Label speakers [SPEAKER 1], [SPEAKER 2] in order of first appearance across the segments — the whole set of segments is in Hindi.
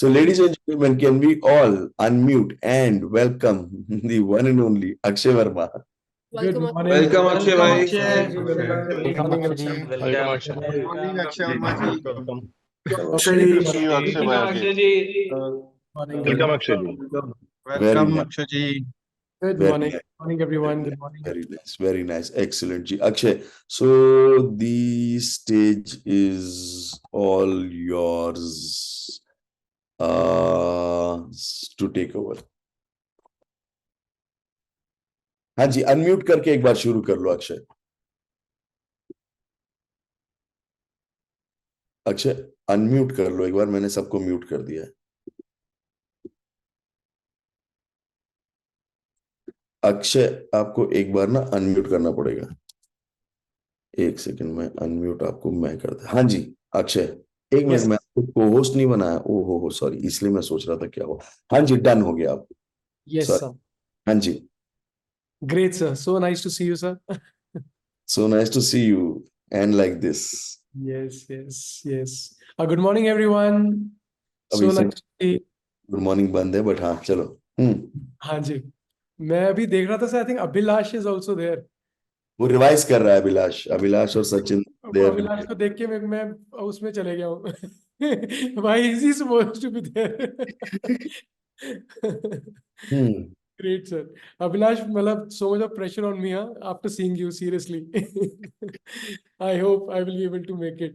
[SPEAKER 1] So, ladies and gentlemen, can we all unmute and welcome the one and only Akshay Verma?
[SPEAKER 2] Good
[SPEAKER 3] Welcome,
[SPEAKER 2] morning.
[SPEAKER 4] Welcome, Akshay
[SPEAKER 2] Welcome,
[SPEAKER 4] bhai.
[SPEAKER 2] Akshay.
[SPEAKER 3] Good
[SPEAKER 2] Welcome,
[SPEAKER 3] morning,
[SPEAKER 2] Akshay.
[SPEAKER 3] everyone.
[SPEAKER 4] Welcome, Akshay.
[SPEAKER 5] Morning, Akshay Verma ji.
[SPEAKER 4] Good to see you, Akshay bhai, again.
[SPEAKER 3] Morning,
[SPEAKER 6] Welcome, Akshay ji.
[SPEAKER 1] Very
[SPEAKER 5] Welcome,
[SPEAKER 1] nice.
[SPEAKER 5] Akshay ji.
[SPEAKER 3] Good
[SPEAKER 1] Very
[SPEAKER 3] morning.
[SPEAKER 1] nice.
[SPEAKER 3] Good morning, everyone. Good morning.
[SPEAKER 1] Very nice. Very nice. Excellent. Ji. Akshay, so the stage is all yours to take over. हाँ जी, अनम्यूट करके एक बार शुरू कर लो अक्षय. अक्षय अनम्यूट कर लो एक बार, मैंने सबको म्यूट कर दिया है. अक्षय आपको एक बार ना अनम्यूट करना पड़ेगा. एक सेकंड में अनम्यूट आपको मैं करता. हाँ जी अक्षय, एक मिनट में आपको को होस्ट नहीं बनाया. ओ हो सॉरी, इसलिए मैं सोच रहा था क्या हो. हाँ जी, डन हो गया आप.
[SPEAKER 3] Yes,
[SPEAKER 1] Sorry.
[SPEAKER 3] sir.
[SPEAKER 1] हाँ जी.
[SPEAKER 3] Great, sir. So nice to see you, sir.
[SPEAKER 1] So nice to see you and like this.
[SPEAKER 3] Yes, yes, yes. Good morning, everyone. So
[SPEAKER 1] अभी
[SPEAKER 3] nice to see.
[SPEAKER 1] Good morning बंद है, बट हाँ चलो.
[SPEAKER 3] हाँ जी. मैं अभी देख रहा था, sir. I think Abhilash is also there.
[SPEAKER 1] वो रिवाइज कर रहा है अभिलाष और सचिन.
[SPEAKER 3] अभिलाष को देख के मैं उसमें चले गया हूँ. Why is he supposed to be there? Great, sir. Abhilash, मतलब so much of pressure on me, after seeing you, seriously. I hope I will be able to make it.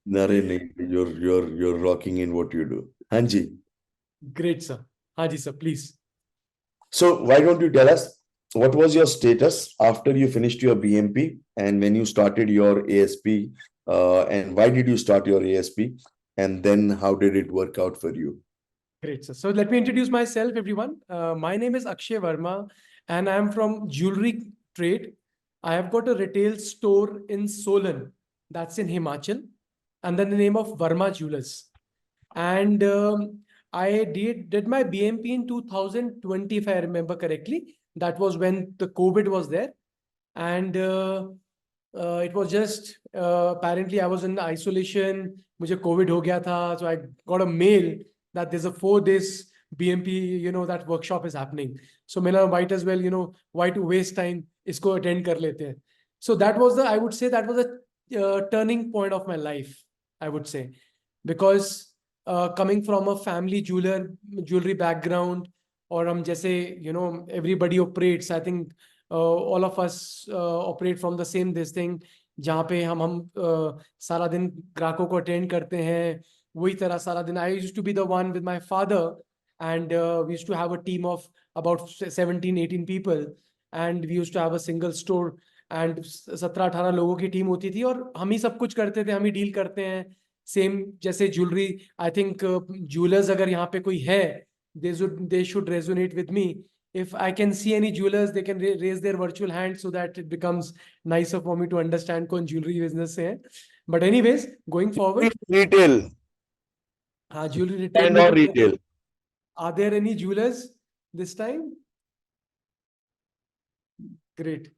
[SPEAKER 1] नहीं, you're rocking in what you do. हाँ जी.
[SPEAKER 3] Great, sir. हाँ जी, sir, please.
[SPEAKER 1] So why don't you tell us what was your status after you finished your BMP and when you started your ASP, and why did you start your ASP, and then how did it work out for you?
[SPEAKER 3] Great, sir. So let me introduce myself, everyone. My name is Akshay Verma, and I am from jewelry trade. I have got a retail store in Solan, that's in Himachal, under the name of Verma Jewelers. And I did my BMP in 2020, if I remember correctly. That was when the COVID was there. And it was just, apparently I was in isolation, मुझे COVID हो गया था, so I got a mail that there's a 4 days BMP, that workshop is happening. So मैंने might as well, why to waste time, इसको attend कर लेते हैं. So that was I would say that was a turning point of my life, I would say. Because coming from a family jewelry background, और हम जैसे, everybody operates, I think all of us operate from the same this thing, जहाँ पे हम सारा दिन ग्राहकों को अटेंड करते हैं. वही तरह सारा दिन I used to be the one with my father, and we used to have a team of about 17-18 people, and we used to have a single store, and 17-18 लोगों की टीम होती थी, और हम ही सब कुछ करते थे, हम ही डील करते हैं. सेम जैसे ज्वेलरी, आई थिंक ज्वेलर्स अगर यहाँ पे कोई है, they should resonate with me. If I can see any jewelers, they can raise their virtual hand so that it becomes nicer for me to understand कौन jewelry business से है. But anyways, going forward.
[SPEAKER 1] Retail.
[SPEAKER 3] हाँ, jewelry retail.
[SPEAKER 1] And or retail.
[SPEAKER 3] Are there any jewelers this time? Great.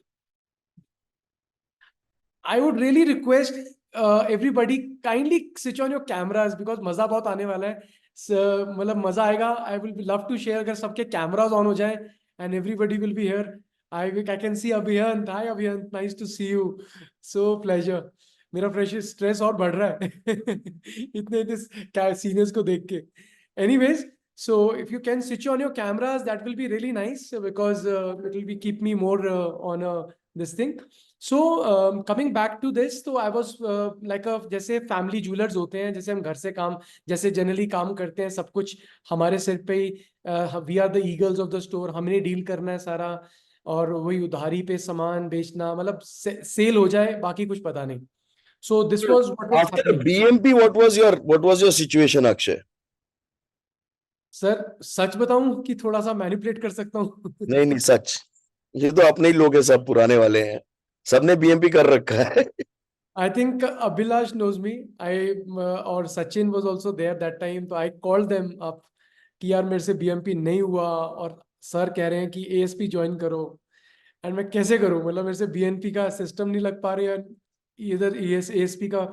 [SPEAKER 3] I would really request everybody kindly switch on your cameras, because मजा बहुत आने वाला है. मतलब मजा आएगा. I will love to share अगर सबके cameras on हो जाए and everybody will be here. I can see Abhiyant. Hi Abhiyant, nice to see you. So pleasure. मेरा pressure stress और बढ़ रहा है इतने seniors को देख के. Anyways, so if you can switch on your cameras, that will be really nice, because it will be keep me more on this thing. So coming back to this, तो I was like जैसे family jewelers होते हैं, जैसे हम घर से काम जैसे generally काम करते हैं, सब कुछ हमारे सिर पे ही, we are the eagles of the store, हमने डील करना है सारा, और वही उधारी पे सामान बेचना, मतलब सेल हो जाए, बाकी कुछ पता नहीं. So this was what was
[SPEAKER 1] After
[SPEAKER 3] happening.
[SPEAKER 1] BMP, what was your situation, Akshay?
[SPEAKER 3] Sir सच बताऊं कि थोड़ा सा मैनिपुलेट कर सकता हूँ?
[SPEAKER 1] नहीं सच, ये तो अपने ही लोग हैं, सब पुराने वाले हैं, सबने BMP कर रखा है.
[SPEAKER 3] I think Abhilash knows me. और Sachin was also there that time. तो I called them up कि यार मेरे से BMP नहीं हुआ, और सर कह रहे हैं कि ASP ज्वाइन करो. एंड मैं कैसे करूं, मतलब मेरे से BNP का सिस्टम नहीं लग पा रहा है, इधर ASP का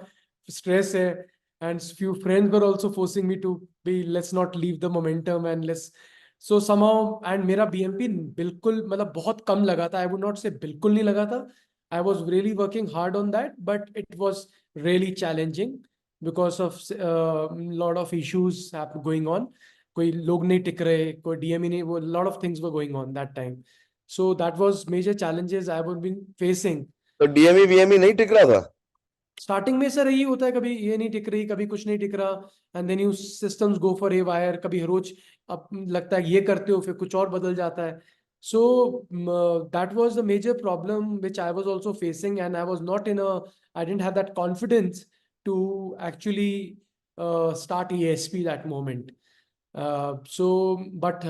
[SPEAKER 3] स्ट्रेस है. and few friends were also forcing me to be, let's not leave the momentum and let's, so somehow, and मेरा BMP बिल्कुल मतलब बहुत कम लगा था, I would not say बिल्कुल नहीं लगा था. I was really working hard on that, but it was really challenging because of lot of issues going on. कोई लोग नहीं टिक रहे, कोई DME नहीं, वो lot of things were going on that time. So that was major challenges I would been facing.
[SPEAKER 1] तो डीएमई वीएमई नहीं टिक रहा था?
[SPEAKER 3] स्टार्टिंग में सर यही होता है, कभी ये नहीं टिक रही, कभी कुछ नहीं टिक रहा, and then you systems go for a wire, कभी रोज अब लगता है ये करते हो फिर कुछ और बदल जाता है. So that was the major problem which I was also facing, and I was not in a, I didn't have that confidence to actually start ESP that moment. So but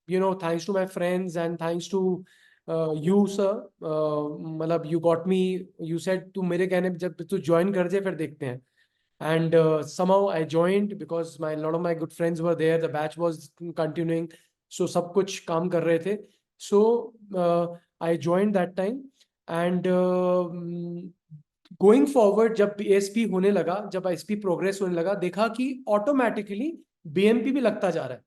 [SPEAKER 3] you know, thanks to my friends and thanks to you sir, मतलब you got me, you said तू मेरे कहने पे जब तू join कर दे फिर देखते हैं, and somehow I joined because my lot of my good friends were there, the batch was continuing, so सब कुछ काम कर रहे थे. So I joined that time, and going forward जब ASP होने लगा, जब ASP प्रोग्रेस होने लगा, देखा कि ऑटोमेटिकली BMP भी लगता जा रहा है,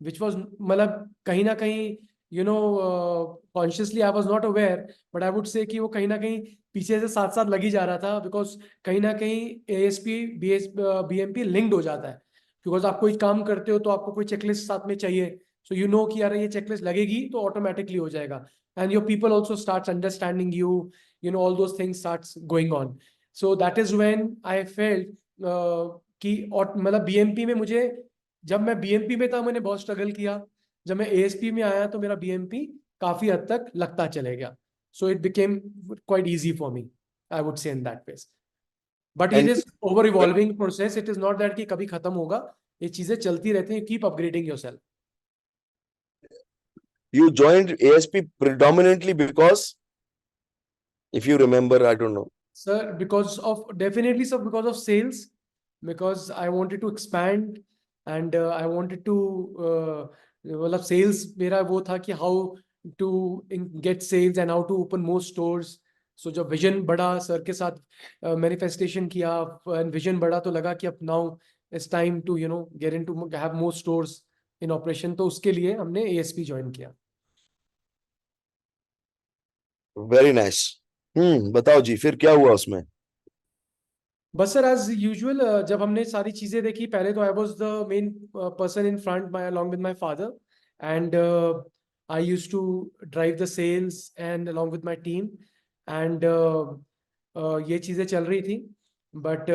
[SPEAKER 3] विच वॉज मतलब कहीं ना कहीं you know consciously I was not aware, but I would से कि वो कहीं ना कहीं पीछे से साथ साथ लगी जा रहा था, बिकॉज कहीं ना कहीं ASP BMP लिंक्ड हो जाता है, बिकॉज आप कोई काम करते हो तो आपको कोई चेकलिस्ट साथ में चाहिए, सो यू नो कि यार ये चेकलिस्ट लगेगी तो ऑटोमेटिकली हो जाएगा, and your people also starts understanding you, you know, all those things starts going on. So that is when I felt कि और मतलब BMP में मुझे, जब मैं BMP में था मैंने बहुत स्ट्रगल किया, जब मैं ASP में आया तो मेरा BMP काफी हद तक लगता चले गया. So it became quite easy for me, I would say, in that phase. But it is over evolving process. It is not that कि कभी खत्म होगा, ये चीजें चलती रहती हैं. Keep upgrading yourself.
[SPEAKER 1] You joined ASP predominantly because, if you remember, I don't know.
[SPEAKER 3] Sir, because of, definitely sir, because of sales, because I wanted to expand, and I wanted to मतलब sales मेरा वो था कि how to get sales and how to open more stores. So जब vision बढ़ा सर के साथ manifestation किया, and vision बढ़ा तो लगा कि अब now it's time to, you know, get into have more stores in operation. तो उसके लिए हमने ASP join किया.
[SPEAKER 1] Very nice. बताओ जी, फिर क्या हुआ उसमें?
[SPEAKER 3] बस सर एज यूजुअल जब हमने सारी चीजें देखी, पहले तो I was the main person in front, my along with my father, and I used to drive the sales and along with my team, and ये चीजें चल रही थी, बट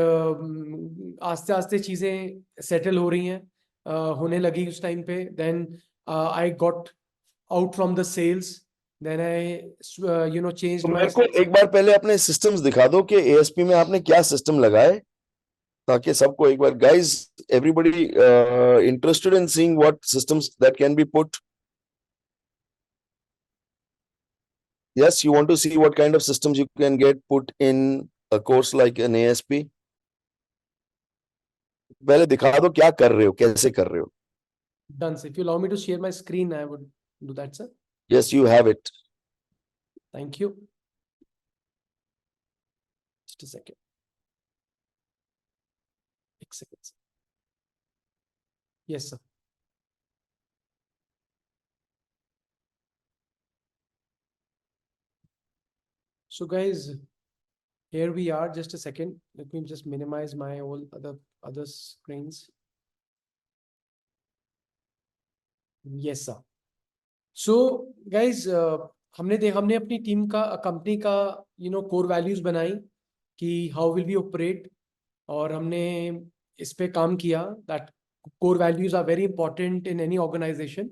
[SPEAKER 3] आस्ते आस्ते चीजें सेटल हो रही हैं, होने लगी उस टाइम पे. Then I got out from the sales, then I you know change.
[SPEAKER 1] तो मेरे को एक बार पहले अपने सिस्टम्स दिखा दो कि ASP में आपने क्या सिस्टम लगाए, ताकि सबको एक बार, guys, everybody interested in seeing what systems that can be put. Yes, you want to see what kind of systems you can get put in a course like an ASP. पहले दिखा दो क्या कर रहे हो, कैसे कर रहे हो.
[SPEAKER 3] Done, sir. If you allow me to share my screen, I would do that, sir.
[SPEAKER 1] Yes, you have it.
[SPEAKER 3] Thank you. Just a second. एक second, sir. Yes, sir. So guys, here we are. Just a second. Let me just minimize my all other screens. Yes, sir. So guys, हमने अपनी टीम का, कंपनी का, you know, core values बनाई कि how will we operate, और हमने इस पे काम किया. That core values are very important in any organization.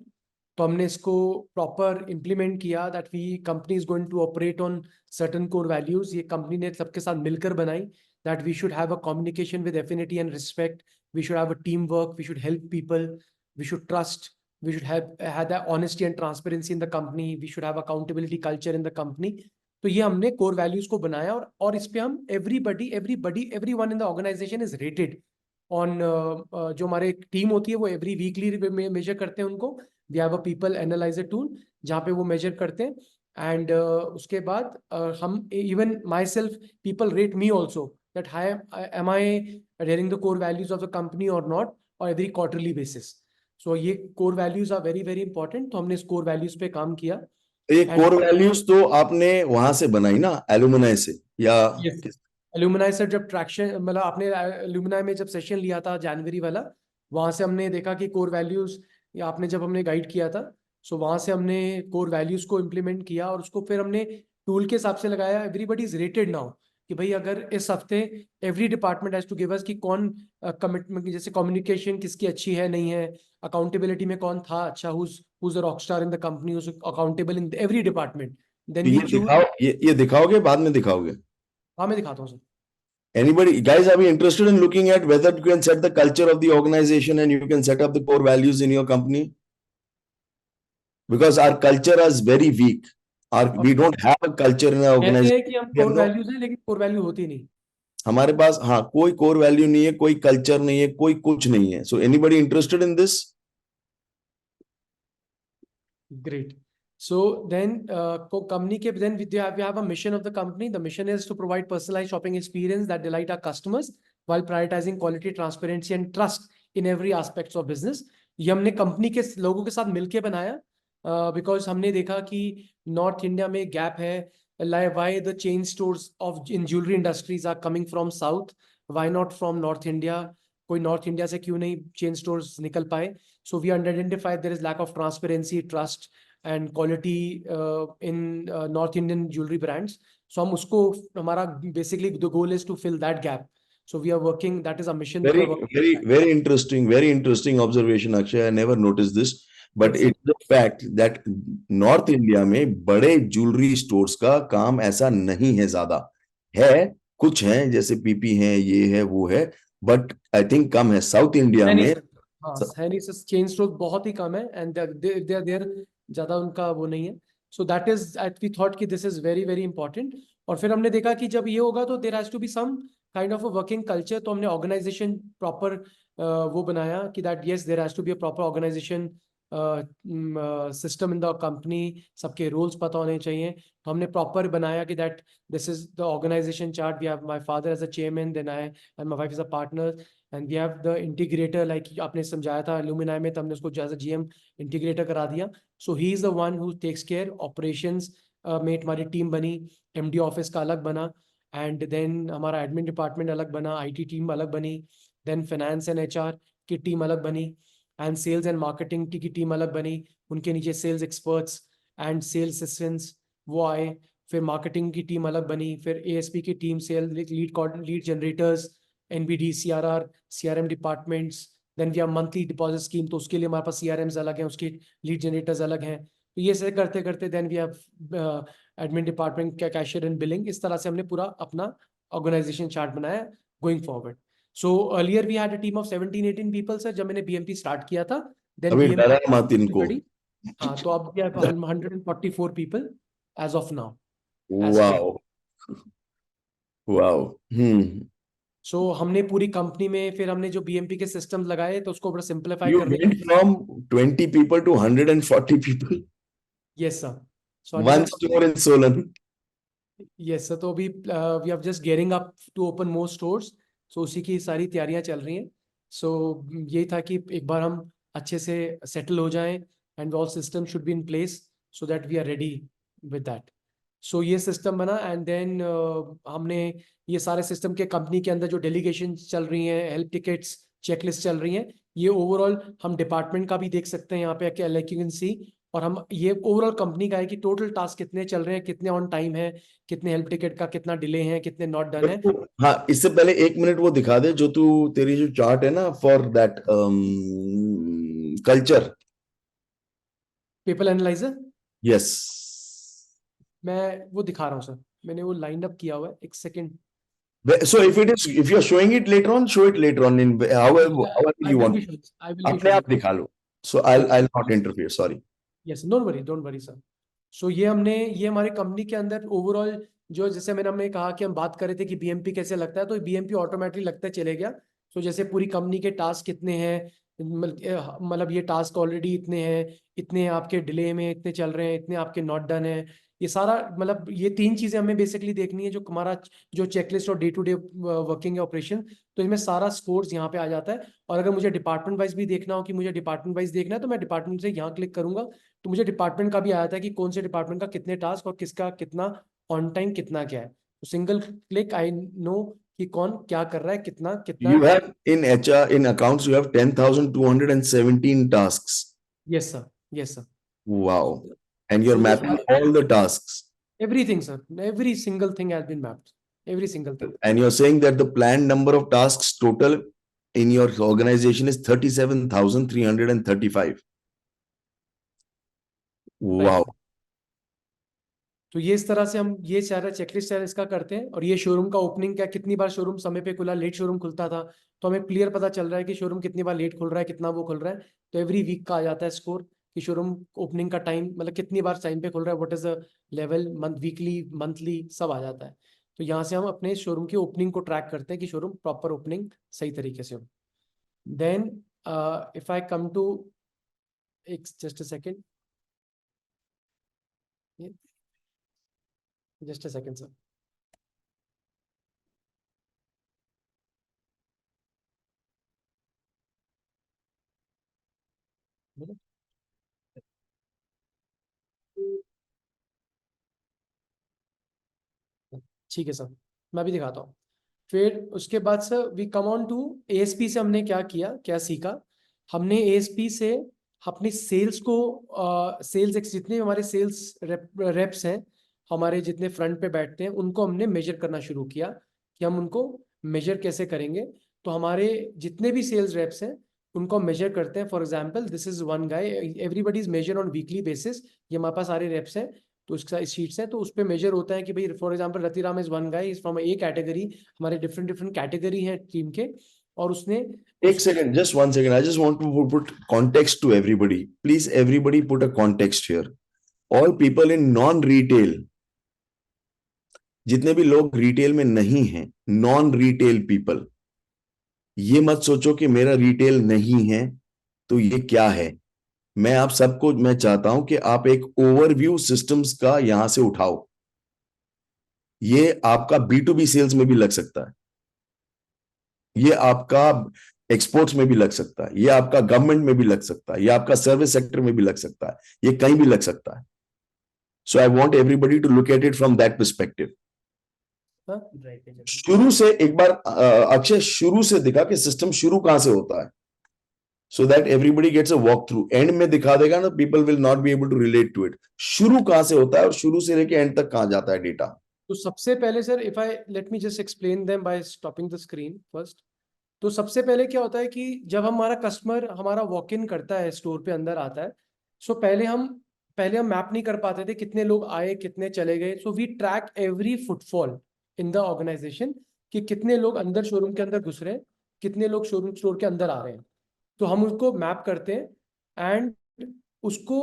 [SPEAKER 3] तो हमने इसको प्रॉपर इम्प्लीमेंट किया, that we company is going to operate on certain core values. ये कंपनी ने सबके साथ मिलकर बनाई, that we should have a communication with affinity and respect, we should have a team work, we should help people, we should trust, we should have that honesty and transparency in the company, we should have accountability culture in the company. तो ये हमने core values को बनाया, और इस पे हम everyone in the organization is rated on जो हमारे टीम होती है वो every weekly measure करते हैं उनको. We have a people analyzer tool जहाँ पे वो measure करते हैं, and उसके बाद हम even myself, people rate me also that hi, am I adhering the core values of the company or not, or every quarterly basis. So ये core values are very very important. तो हमने इस core values पे काम किया.
[SPEAKER 1] ये
[SPEAKER 3] And-
[SPEAKER 1] कोर वैल्यूज तो आपने वहां से बनाई ना, एल्यूमिनाई से, या
[SPEAKER 3] Yes. एल्यूमिनाई से जब ट्रैक्शन, मतलब आपने एल्यूमिनाई में जब सेशन लिया था जनवरी वाला, वहां से हमने देखा कि कोर वैल्यूज, या आपने जब हमने गाइड किया था, सो वहां से हमने कोर वैल्यूज को इम्प्लीमेंट किया और उसको फिर हमने टूल के हिसाब से लगाया. एवरीबडी इज रेटेड नाउ कि भाई अगर इस हफ्ते every department has to give us कि कौन कमिटमेंट, जैसे कम्युनिकेशन किसकी अच्छी है नहीं है, अकाउंटेबिलिटी में कौन था अच्छा, who's a rock star in the company, who's accountable in every department. Then we
[SPEAKER 1] ये
[SPEAKER 3] choose.
[SPEAKER 1] दिखाओ, ये दिखाओगे, बाद में दिखाओगे?
[SPEAKER 3] हाँ मैं दिखाता हूँ sir.
[SPEAKER 1] Anybody, guys, are we interested in looking at whether you can set the culture of the organization and you can set up the core values in your company? Because our culture is very weak. We don't have a culture in our
[SPEAKER 3] कहते हैं
[SPEAKER 1] organization.
[SPEAKER 3] कि हम कोर वैल्यूज हैं लेकिन कोर वैल्यू होती नहीं.
[SPEAKER 1] हमारे पास, हाँ, कोई कोर वैल्यू नहीं है, कोई कल्चर नहीं है, कोई कुछ नहीं है. So anybody interested in this?
[SPEAKER 3] Great. So then, company ke then we have a mission of the company. The mission is to provide personalized shopping experience that delight our customers while prioritizing quality, transparency, and trust in every aspects of business. ये हमने कंपनी के लोगों के साथ मिलके बनाया, because हमने देखा कि नॉर्थ इंडिया में गैप है. Why the chain stores of in jewelry industries are coming from south? Why not from North India? कोई नॉर्थ इंडिया से क्यों नहीं चेन स्टोर्स निकल पाए? So we identified there is lack of transparency, trust, and quality in North Indian jewelry brands. So हम उसको, हमारा basically the goal is to fill that gap. So we are working. That is our mission. We are working.
[SPEAKER 1] Very interesting observation, Akshay. I never noticed this, but
[SPEAKER 3] Yes, sir.
[SPEAKER 1] it's the fact that north India में बड़े ज्वेलरी स्टोर्स का काम ऐसा नहीं है, ज्यादा है, कुछ है, जैसे पीपी है, ये है, वो है, बट आई थिंक कम है. साउथ इंडिया में
[SPEAKER 3] हाँ है नहीं सर, चेन स्टोर बहुत ही कम है, एंड देयर ज्यादा उनका वो नहीं है. So that is we thought कि this is very very important. और फिर हमने देखा कि जब ये होगा तो there has to be some kind of a working culture. तो हमने ऑर्गेनाइजेशन प्रॉपर वो बनाया कि that yes there has to be a proper organisation system in the company. सबके रोल्स पता होने चाहिए. तो हमने प्रॉपर बनाया कि that this is the organisation chart. We have my father as a chairman, then I and my wife is a partner, and we have the integrator, like आपने समझाया था एल्यूमिनाई में, तो हमने उसको एज अ जीएम इंटीग्रेटर करा दिया. So he is the one who takes care operations में. हमारी टीम बनी, एमडी ऑफिस का अलग बना, एंड देन हमारा एडमिन डिपार्टमेंट अलग बना, आईटी टीम अलग बनी, देन फाइनेंस एंड एचआर की टीम अलग बनी, एंड सेल्स एंड मार्केटिंग की टीम अलग बनी. उनके नीचे sales experts and sales assistants वो आए. फिर मार्केटिंग की टीम अलग बनी, फिर एएसपी की team, sale lead generators, NBD, CRR, CRM departments. Then we have monthly deposit scheme, तो उसके लिए हमारे पास सीआरएम्स अलग हैं, उसके लीड जनरेटर्स अलग हैं. तो ये से करते करते then we have admin department, cashier and billing. इस तरह से हमने पूरा अपना ऑर्गेनाइजेशन चार्ट बनाया going forward. So earlier we had a team of 17-18 people sir, जब मैंने बीएमपी स्टार्ट किया था. देन
[SPEAKER 1] अभी डरा मत इनको.
[SPEAKER 3] हाँ, तो अब we have 144 people as of now.
[SPEAKER 1] Wow, wow.
[SPEAKER 3] So हमने पूरी कंपनी में फिर हमने जो बीएमपी के सिस्टम लगाए तो उसको बड़ा सिंपलीफाई
[SPEAKER 1] You
[SPEAKER 3] करने.
[SPEAKER 1] went from 20 people to 140 people.
[SPEAKER 3] Yes sir. So
[SPEAKER 1] One store in Solan.
[SPEAKER 3] yes sir. तो अभी we are just gearing up to open more stores. So उसी की सारी तैयारियां चल रही हैं. So यही था कि एक बार हम अच्छे से सेटल हो जाएं, and all systems should be in place so that we are ready with that. So ये सिस्टम बना, एंड देन हमने ये सारे सिस्टम के कंपनी के अंदर जो डेलीगेशन चल रही हैं, हेल्प टिकट्स, चेकलिस्ट चल रही हैं, ये ओवरऑल हम डिपार्टमेंट का भी देख सकते हैं यहाँ पे, लाइक यू कैन सी. और हम ये ओवरऑल कंपनी का है कि टोटल टास्क कितने चल रहे हैं, कितने ऑन टाइम है, कितने हेल्प टिकट का कितना डिले है, कितने नॉट डन है.
[SPEAKER 1] हाँ, इससे पहले 1 मिनट वो दिखा दे जो तू, तेरी जो चार्ट है ना for that culture.
[SPEAKER 3] People analyser,
[SPEAKER 1] yes.
[SPEAKER 3] मैं वो दिखा रहा हूँ सर, मैंने वो लाइन अप किया हुआ है. एक second.
[SPEAKER 1] So if you're showing it later on, show it later on in however you want. अपने आप दिखा लो. So I'll not interfere. Sorry.
[SPEAKER 3] Yes, don't worry sir. So ये हमारे कंपनी के अंदर ओवरऑल जो, जैसे हमने कहा कि हम बात कर रहे थे कि बीएमपी कैसे लगता है, तो बीएमपी ऑटोमेटिकली लगता चले गया. तो जैसे पूरी कंपनी के टास्क कितने हैं, मतलब ये टास्क ऑलरेडी इतने हैं, इतने आपके डिले में इतने चल रहे हैं, इतने आपके नॉट डन है, ये सारा मतलब ये 3 चीजें हमें बेसिकली देखनी है, जो हमारा जो चेकलिस्ट और day to day working operation, तो इसमें सारा स्कोर्स यहाँ पे आ जाता है। और अगर मुझे डिपार्टमेंट वाइज भी देखना हो कि मुझे डिपार्टमेंट वाइज देखना है, तो मैं डिपार्टमेंट से यहाँ क्लिक करूंगा तो मुझे डिपार्टमेंट का भी आ जाता है कि कौन से डिपार्टमेंट का कितने टास्क और किसका कितना ऑन टाइम कितना क्या है। तो सिंगल क्लिक आई नो कि कौन क्या कर रहा है, कितना कितना।
[SPEAKER 1] You have in HR, in accounts, you have 10,217 tasks.
[SPEAKER 3] Yes sir, yes sir.
[SPEAKER 1] Wow. And you're
[SPEAKER 3] So ये
[SPEAKER 1] mapping all the tasks.
[SPEAKER 3] everything sir, every single thing has been mapped, every single thing.
[SPEAKER 1] And you're saying that the planned number of tasks total in your organization is 37,335. Wow.
[SPEAKER 3] तो ये इस तरह से हम ये सारा चेकलिस्ट है इसका करते हैं। और ये शोरूम का ओपनिंग क्या, कितनी बार शोरूम समय पे खुला, लेट शोरूम खुलता था, तो हमें क्लियर पता चल रहा है कि शोरूम कितनी बार लेट खुल रहा है, कितना वो खुल रहा है। तो एवरी वीक का आ जाता है स्कोर कि शोरूम ओपनिंग का टाइम मतलब कितनी बार टाइम पे खुल रहा है, what is the level, month, weekly, monthly, सब आ जाता है। तो यहाँ से हम अपने शोरूम की ओपनिंग को ट्रैक करते हैं कि शोरूम प्रॉपर ओपनिंग सही तरीके से हो। Then if I come to एक just a second, just a second sir. ठीक है सर, मैं भी दिखाता हूँ। फिर उसके बाद sir we come on to ASP से हमने क्या किया, क्या सीखा। हमने एएसपी से अपनी सेल्स को सेल्स जितने भी हमारे सेल्स रेप्स हैं, हमारे जितने फ्रंट पे बैठते हैं, उनको हमने मेजर करना शुरू किया कि हम उनको मेजर कैसे करेंगे। तो हमारे जितने भी सेल्स रेप्स हैं उनको मेजर करते हैं। For example this is one guy, everybody is major on weekly basis. ये हमारे पास सारे रेप्स हैं, तो उसका शीट्स है, तो उस पर मेजर होता है कि भाई for example Ratiram is one guy, is from A category. हमारे डिफरेंट डिफरेंट कैटेगरी है टीम के, और उसने
[SPEAKER 1] Take second, just 1 second. I just want to put context to everybody. Please, everybody put a context here. All people in non-retail, जितने भी लोग रिटेल में नहीं हैं, नॉन रिटेल पीपल, ये मत सोचो कि मेरा रिटेल नहीं है तो ये क्या है। मैं आप सबको मैं चाहता हूं कि आप एक ओवरव्यू सिस्टम्स का यहां से उठाओ। ये आपका B2B सेल्स में भी लग सकता है, ये आपका एक्सपोर्ट्स में भी लग सकता है, ये आपका गवर्नमेंट में भी लग सकता है, ये आपका सर्विस सेक्टर में भी लग सकता है, ये कहीं भी लग सकता है। So I want everybody to look at it from that perspective. शुरू से एक बार अक्षय शुरू से दिखा कि सिस्टम शुरू कहां से होता है, so that everybody gets a walk through. End में दिखा देगा ना, people will not be able to relate to it. शुरू कहां से होता है और शुरू से लेके एंड तक कहां जाता है डेटा।
[SPEAKER 3] तो सबसे पहले sir if I let me just explain them by stopping the screen first. तो सबसे पहले क्या होता है कि जब हमारा कस्टमर हमारा वॉक इन करता है, स्टोर पे अंदर आता है, सो पहले हम मैप नहीं कर पाते थे कितने लोग आए कितने चले गए। So we track every footfall in the organization कि कितने लोग अंदर शोरूम के अंदर घुस रहे हैं, कितने लोग शोरूम स्टोर के अंदर आ रहे हैं। तो हम उसको मैप करते हैं एंड उसको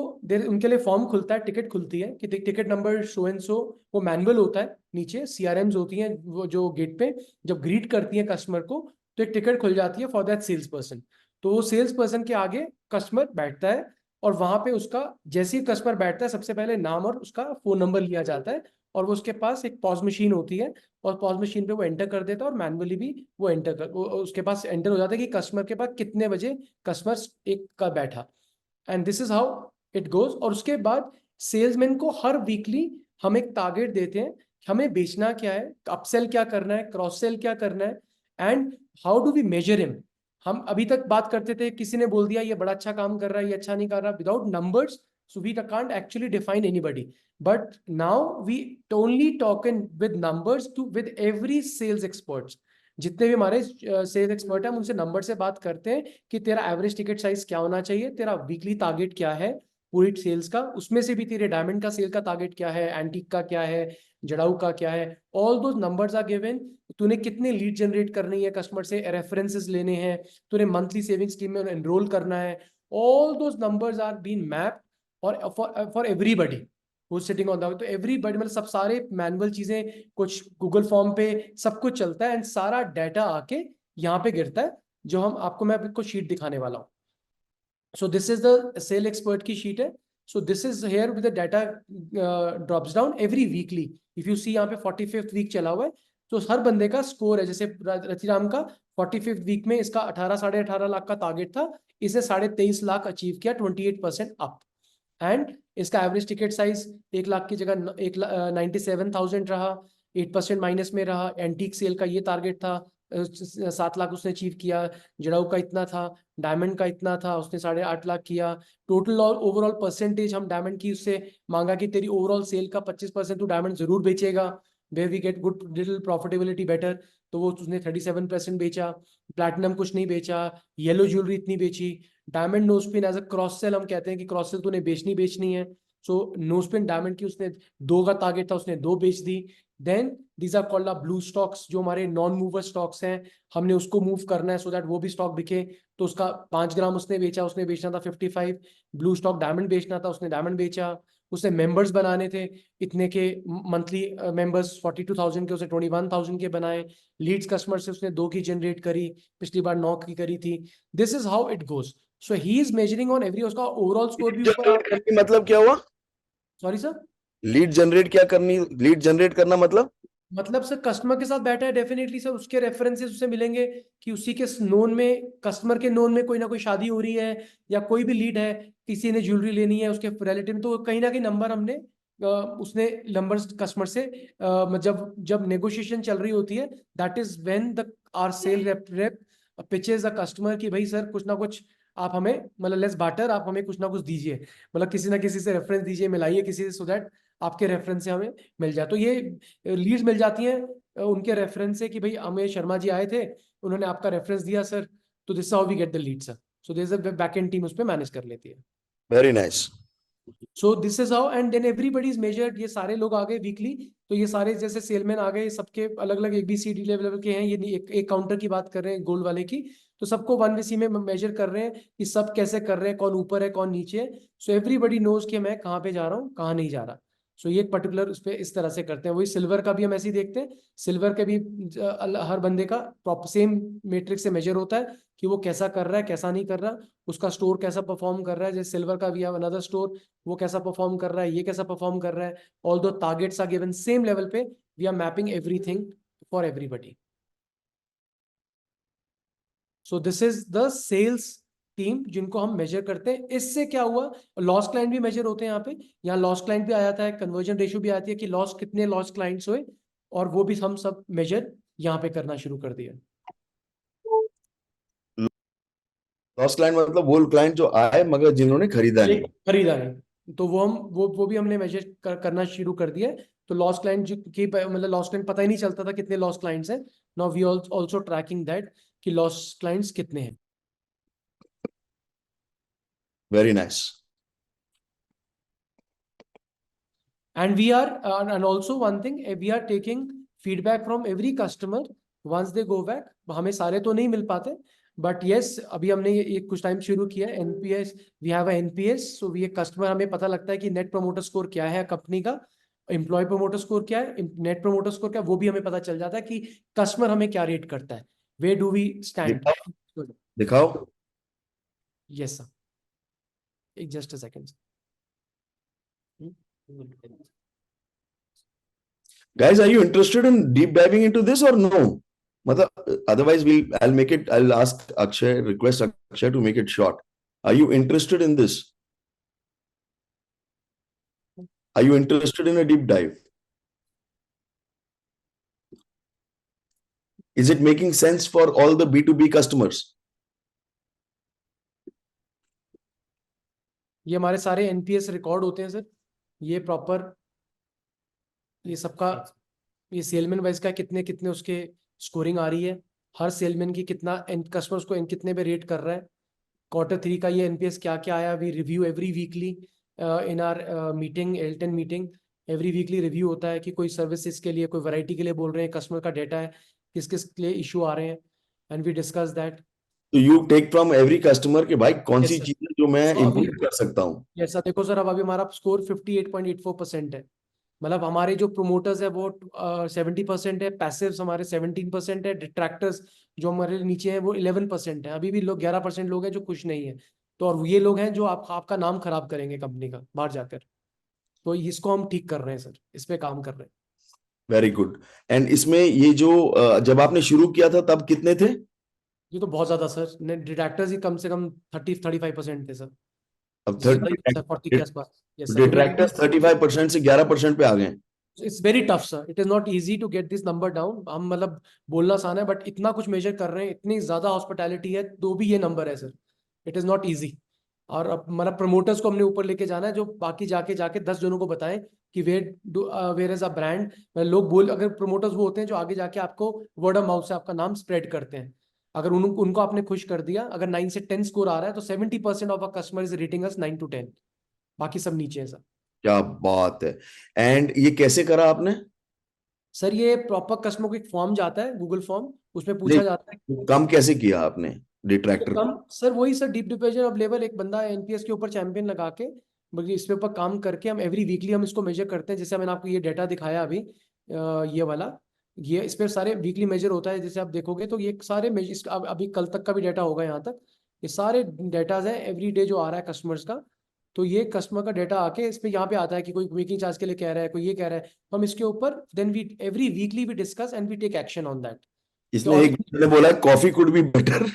[SPEAKER 3] उनके लिए फॉर्म खुलता है, टिकट खुलती है कि ticket number so and so. वो मैनुअल होता है, नीचे सीआरएम्स होती हैं वो जो गेट पे जब ग्रीट करती है कस्टमर को, तो एक टिकट खुल जाती है फॉर दैट सेल्स पर्सन। तो वो सेल्स पर्सन के आगे कस्टमर बैठता है और वहां पे उसका जैसे ही कस्टमर बैठता है सबसे पहले नाम और उसका फोन नंबर लिया जाता है, और वो उसके पास एक पॉज मशीन होती है और पॉज मशीन पे वो एंटर कर देता है, और मैनुअली भी वो उसके पास एंटर हो जाता है कि कस्टमर के पास कितने बजे कस्टमर एक का बैठा। And this is how it goes. और उसके बाद सेल्समैन को हर वीकली हम एक टारगेट देते हैं, हमें बेचना क्या है, अपसेल क्या करना है, क्रॉस सेल क्या करना है, and how do we measure him. हम अभी तक बात करते थे, किसी ने बोल दिया ये बड़ा अच्छा काम कर रहा है, ये अच्छा नहीं कर रहा, without numbers so we can't actually define anybody. But now we only talk in with numbers to with every sales experts. जितने भी हमारे सेल्स एक्सपर्ट हैं हम उनसे नंबर से बात करते हैं कि तेरा एवरेज टिकट साइज क्या होना चाहिए, तेरा वीकली टारगेट क्या है पूरी सेल्स का, उसमें से भी तेरे डायमंड का सेल का टारगेट क्या है, एंटीक का क्या है, जड़ाऊ का क्या है। All those numbers are given. तूने कितने लीड जनरेट करनी है कस्टमर से, रेफरेंसेस लेने हैं, तूने मंथली सेविंग स्कीम में एनरोल करना है। All those numbers are been map और for everybody who sitting on the, तो एवरीबडी मतलब सब सारे मैनुअल चीजें कुछ गूगल फॉर्म पे सब कुछ चलता है एंड सारा डाटा आके यहाँ पे गिरता है, जो हम आपको मैं आपको शीट दिखाने वाला हूँ। So this is the sale expert की शीट है। So this is here with the data drops down every weekly. If you see यहाँ पे 45th वीक चला हुआ है, तो हर बंदे का स्कोर है, जैसे रतिराम का 45th वीक में इसका 18 लाख का टारगेट था, इसे 23.5 लाख अचीव किया, 28% अप। एंड इसका एवरेज टिकट साइज 1 लाख की जगह 97,000 रहा, 8% माइनस में रहा। एंटीक सेल का ये टारगेट था, 7 लाख उसने अचीव किया। जड़ाऊ का इतना था, डायमंड का इतना था, उसने 8.5 लाख किया। टोटल और ओवरऑल परसेंटेज हम डायमंड की उससे मांगा कि तेरी ओवरऑल सेल का 25% तू डायमंड जरूर बेचेगा, where we get good little profitability better. तो वो उसने 37% बेचा। प्लैटिनम कुछ नहीं बेचा, येलो ज्वेलरी इतनी बेची। Diamond nose pin as a cross sell, हम कहते हैं कि क्रॉस सेल तूने बेचनी है। सो नोस्पिन डायमंड की उसने 2 का टारगेट था, उसने 2 बेच दी। Then these are called blue stocks, जो हमारे नॉन मूवर स्टॉक्स हैं, हमने उसको मूव करना है सो दैट वो भी स्टॉक बिके। तो उसका 5 ग्राम उसने बेचा, उसने बेचना था 55। ब्लू स्टॉक डायमंड बेचना था, उसने डायमंड बेचा। उसने मेंबर्स बनाने थे, इतने के मंथली मेंबर्स 42,000 के, उसने 21,000 के बनाए। लीड्स कस्टमर से उसने 2 की जनरेट करी, पिछली बार 9 की करी थी। This is how it goes. So he is measuring on every, उसका ओवरऑल स्कोर भी ऊपर।
[SPEAKER 1] जनरेट करनी मतलब क्या हुआ?
[SPEAKER 3] सॉरी सर,
[SPEAKER 1] लीड जनरेट क्या करनी? लीड जनरेट करना
[SPEAKER 3] मतलब सर कस्टमर के साथ बैठा है, डेफिनेटली सर उसके रेफरेंसेस उसे मिलेंगे कि उसी के नोन में, कस्टमर के नोन में कोई ना कोई शादी हो रही है, या कोई भी लीड है, किसी ने ज्वेलरी लेनी है उसके रिलेटिव में, तो कहीं ना कहीं नंबर हमने उसने नंबर्स कस्टमर से जब जब नेगोशिएशन चल रही होती है, that is when the R sale rep pitches the customer कि भाई सर कुछ ना कुछ आप हमें, मतलब लेस बाटर, आप हमें कुछ ना कुछ दीजिए, मतलब किसी ना किसी से रेफरेंस दीजिए, मिलाइए किसी से, सो दैट आपके रेफरेंस से हमें मिल जाए। तो ये लीड्स मिल जाती हैं उनके रेफरेंस से कि भाई हमें शर्मा जी आए थे, उन्होंने आपका रेफरेंस दिया सर, तो this how we get the lead sir. So this a back end team उस पे मैनेज कर लेती है।
[SPEAKER 1] Very nice.
[SPEAKER 3] So this is how, and then everybody is measured. ये सारे लोग आ गए वीकली, तो ये सारे जैसे सेलमैन आ गए, सबके अलग अलग ABCD लेवल के हैं, ये एक काउंटर की बात कर रहे हैं, गोल्ड वाले की, तो सबको 1VC में मेजर कर रहे हैं कि सब कैसे कर रहे हैं, कौन ऊपर है कौन नीचे है। सो एवरीबडी नोज कि मैं कहाँ पे जा रहा हूँ, कहाँ नहीं जा रहा। सो ये पर्टिकुलर उस पर इस तरह से करते हैं। वही सिल्वर का भी हम ऐसे ही देखते हैं, सिल्वर के भी हर बंदे का प्रॉपर सेम मेट्रिक से मेजर होता है कि वो कैसा कर रहा है कैसा नहीं कर रहा, उसका स्टोर कैसा परफॉर्म कर रहा है। जैसे सिल्वर का भी है अनदर स्टोर, वो कैसा परफॉर्म कर रहा है, ये कैसा परफॉर्म कर रहा है। All those targets are given same level पे, we are mapping everything for everybody. So this is the sales team जिनको हम मेजर करते हैं। इससे क्या हुआ, लॉस क्लाइंट भी मेजर होते हैं यहाँ पे। यहाँ लॉस क्लाइंट भी आ जाता है, कन्वर्जन रेशियो भी आती है कि लॉस कितने लॉस क्लाइंट्स हुए, और वो भी हम सब मेजर यहाँ पे करना शुरू कर दिया।
[SPEAKER 1] लॉस क्लाइंट मतलब वो क्लाइंट जो आए मगर जिन्होंने खरीदा नहीं।
[SPEAKER 3] खरीदा नहीं, तो वो हम वो भी हमने मेजर करना शुरू कर दिया है। तो लॉस क्लाइंट की मतलब लॉस क्लाइंट पता ही नहीं चलता था कितने लॉस क्लाइंट्स हैं। Now we also tracking that कि लॉस क्लाइंट्स कितने हैं।
[SPEAKER 1] Very nice.
[SPEAKER 3] And we are and also one thing, we are taking feedback from every customer once they go back. हमें सारे तो नहीं मिल पाते, बट यस अभी हमने ये कुछ टाइम शुरू किया है NPS, we have a NPS। So we customer, हमें पता लगता है कि नेट प्रोमोटर स्कोर क्या है कंपनी का, एम्प्लॉय प्रोमोटर स्कोर क्या है, नेट प्रोमोटर स्कोर क्या है, वो भी हमें पता चल जाता है कि कस्टमर हमें क्या रेट करता है, वेयर डू वी स्टैंड।
[SPEAKER 1] दिखाओ दिखाओ।
[SPEAKER 3] यस सर, एक just a second.
[SPEAKER 1] Guys, are you interested in deep diving into this or no? मतलब otherwise I'll ask Akshay, request Akshay to make it short. Are you interested in this? Are you interested in a deep dive? Is it making sense for all the B2B customers?
[SPEAKER 3] ये हमारे सारे NPS रिकॉर्ड होते हैं सर, ये प्रॉपर, ये सबका, ये सेलमैन वाइज का कितने कितने उसके स्कोरिंग आ रही है, हर सेलमैन की कितना कस्टमर्स को कितने पे रेट कर रहा है। Q3 का ये NPS क्या क्या आया, we review every weekly in our meeting, L10 meeting. Every weekly review होता है कि कोई सर्विसेज के लिए, कोई वैरायटी के लिए बोल रहे हैं, कस्टमर का डेटा है, किस किस लिए इशू आ रहे हैं, एंड वी डिस्कस दैट।
[SPEAKER 1] तो you take from every customer कि भाई कौन सी
[SPEAKER 3] Yes, sir.
[SPEAKER 1] चीज है जो मैं
[SPEAKER 3] So अभी,
[SPEAKER 1] improve कर सकता हूँ।
[SPEAKER 3] जैसा देखो सर, अब अभी हमारा स्कोर 58.84% है। मतलब हमारे जो प्रोमोटर्स है वो 70% है, पैसिव्स हमारे 17% है, डिट्रैक्टर्स जो हमारे नीचे हैं वो 11% है। अभी भी लोग 11% लोग हैं जो खुश नहीं है। तो और ये लोग हैं जो आपका नाम खराब करेंगे कंपनी का बाहर जाकर। तो इसको हम ठीक कर रहे हैं सर, इस पे काम कर रहे हैं।
[SPEAKER 1] Very good. एंड इसमें ये जो जब आपने शुरू किया था तब कितने थे?
[SPEAKER 3] ये तो बहुत ज्यादा सर, डिट्रैक्टर्स ही कम से कम 30-35% थे सर,
[SPEAKER 1] अब
[SPEAKER 3] ज्यादा ही सर, 40 के आसपास। यस सर,
[SPEAKER 1] डिट्रैक्टर्स 35% से 11% पे आ गए।
[SPEAKER 3] It's very tough sir, it is not easy to get this number down. हम मतलब बोलना आसान है, बट इतना कुछ मेजर कर रहे हैं, इतनी ज्यादा हॉस्पिटैलिटी है तो भी ये नंबर है sir. It is not easy. और अब मतलब प्रमोटर्स को हमने ऊपर लेके जाना है, जो बाकी जाके जाके 10 जनों को बताएं कि वेयर इज अ ब्रांड। लोग बोल, अगर प्रमोटर्स वो होते हैं जो आगे जाके आपको वर्ड ऑफ माउथ से आपका नाम स्प्रेड करते हैं, अगर उनको आपने खुश कर दिया, अगर 9 से 10 स्कोर आ रहा है तो 70% of a customer is rating us 9 to 10, बाकी सब नीचे है सर।
[SPEAKER 1] क्या बात है। एंड ये कैसे करा आपने?
[SPEAKER 3] सर ये प्रॉपर कस्टमर को एक फॉर्म जाता है, गूगल फॉर्म, उसमें
[SPEAKER 1] नहीं,
[SPEAKER 3] पूछा जाता है।
[SPEAKER 1] वो काम कैसे किया आपने
[SPEAKER 3] तो
[SPEAKER 1] डिट्रैक्टर?
[SPEAKER 3] कम सर, वही sir, deep depression of level, एक बंदा एनपीएस के ऊपर चैंपियन लगा के, बल्कि इस पे ऊपर काम करके हम एवरी वीकली हम इसको मेजर करते हैं। जैसे मैंने आपको ये डेटा दिखाया अभी, ये वाला, ये इस पे सारे वीकली मेजर होता है। जैसे आप देखोगे तो ये सारे मेजर, अभी कल तक का भी डेटा होगा यहाँ तक, ये सारे डेटाज हैं एवरी डे जो आ रहा है कस्टमर्स का। तो ये कस्टमर का डेटा आके इस पे यहाँ पे आता है कि कोई मेकिंग चार्ज के लिए कह रहा है, कोई ये कह रहा है, तो हम इसके ऊपर then we every weekly we discuss and we take action on that.
[SPEAKER 1] इसने एक ने बोला कॉफी कुड बी बेटर।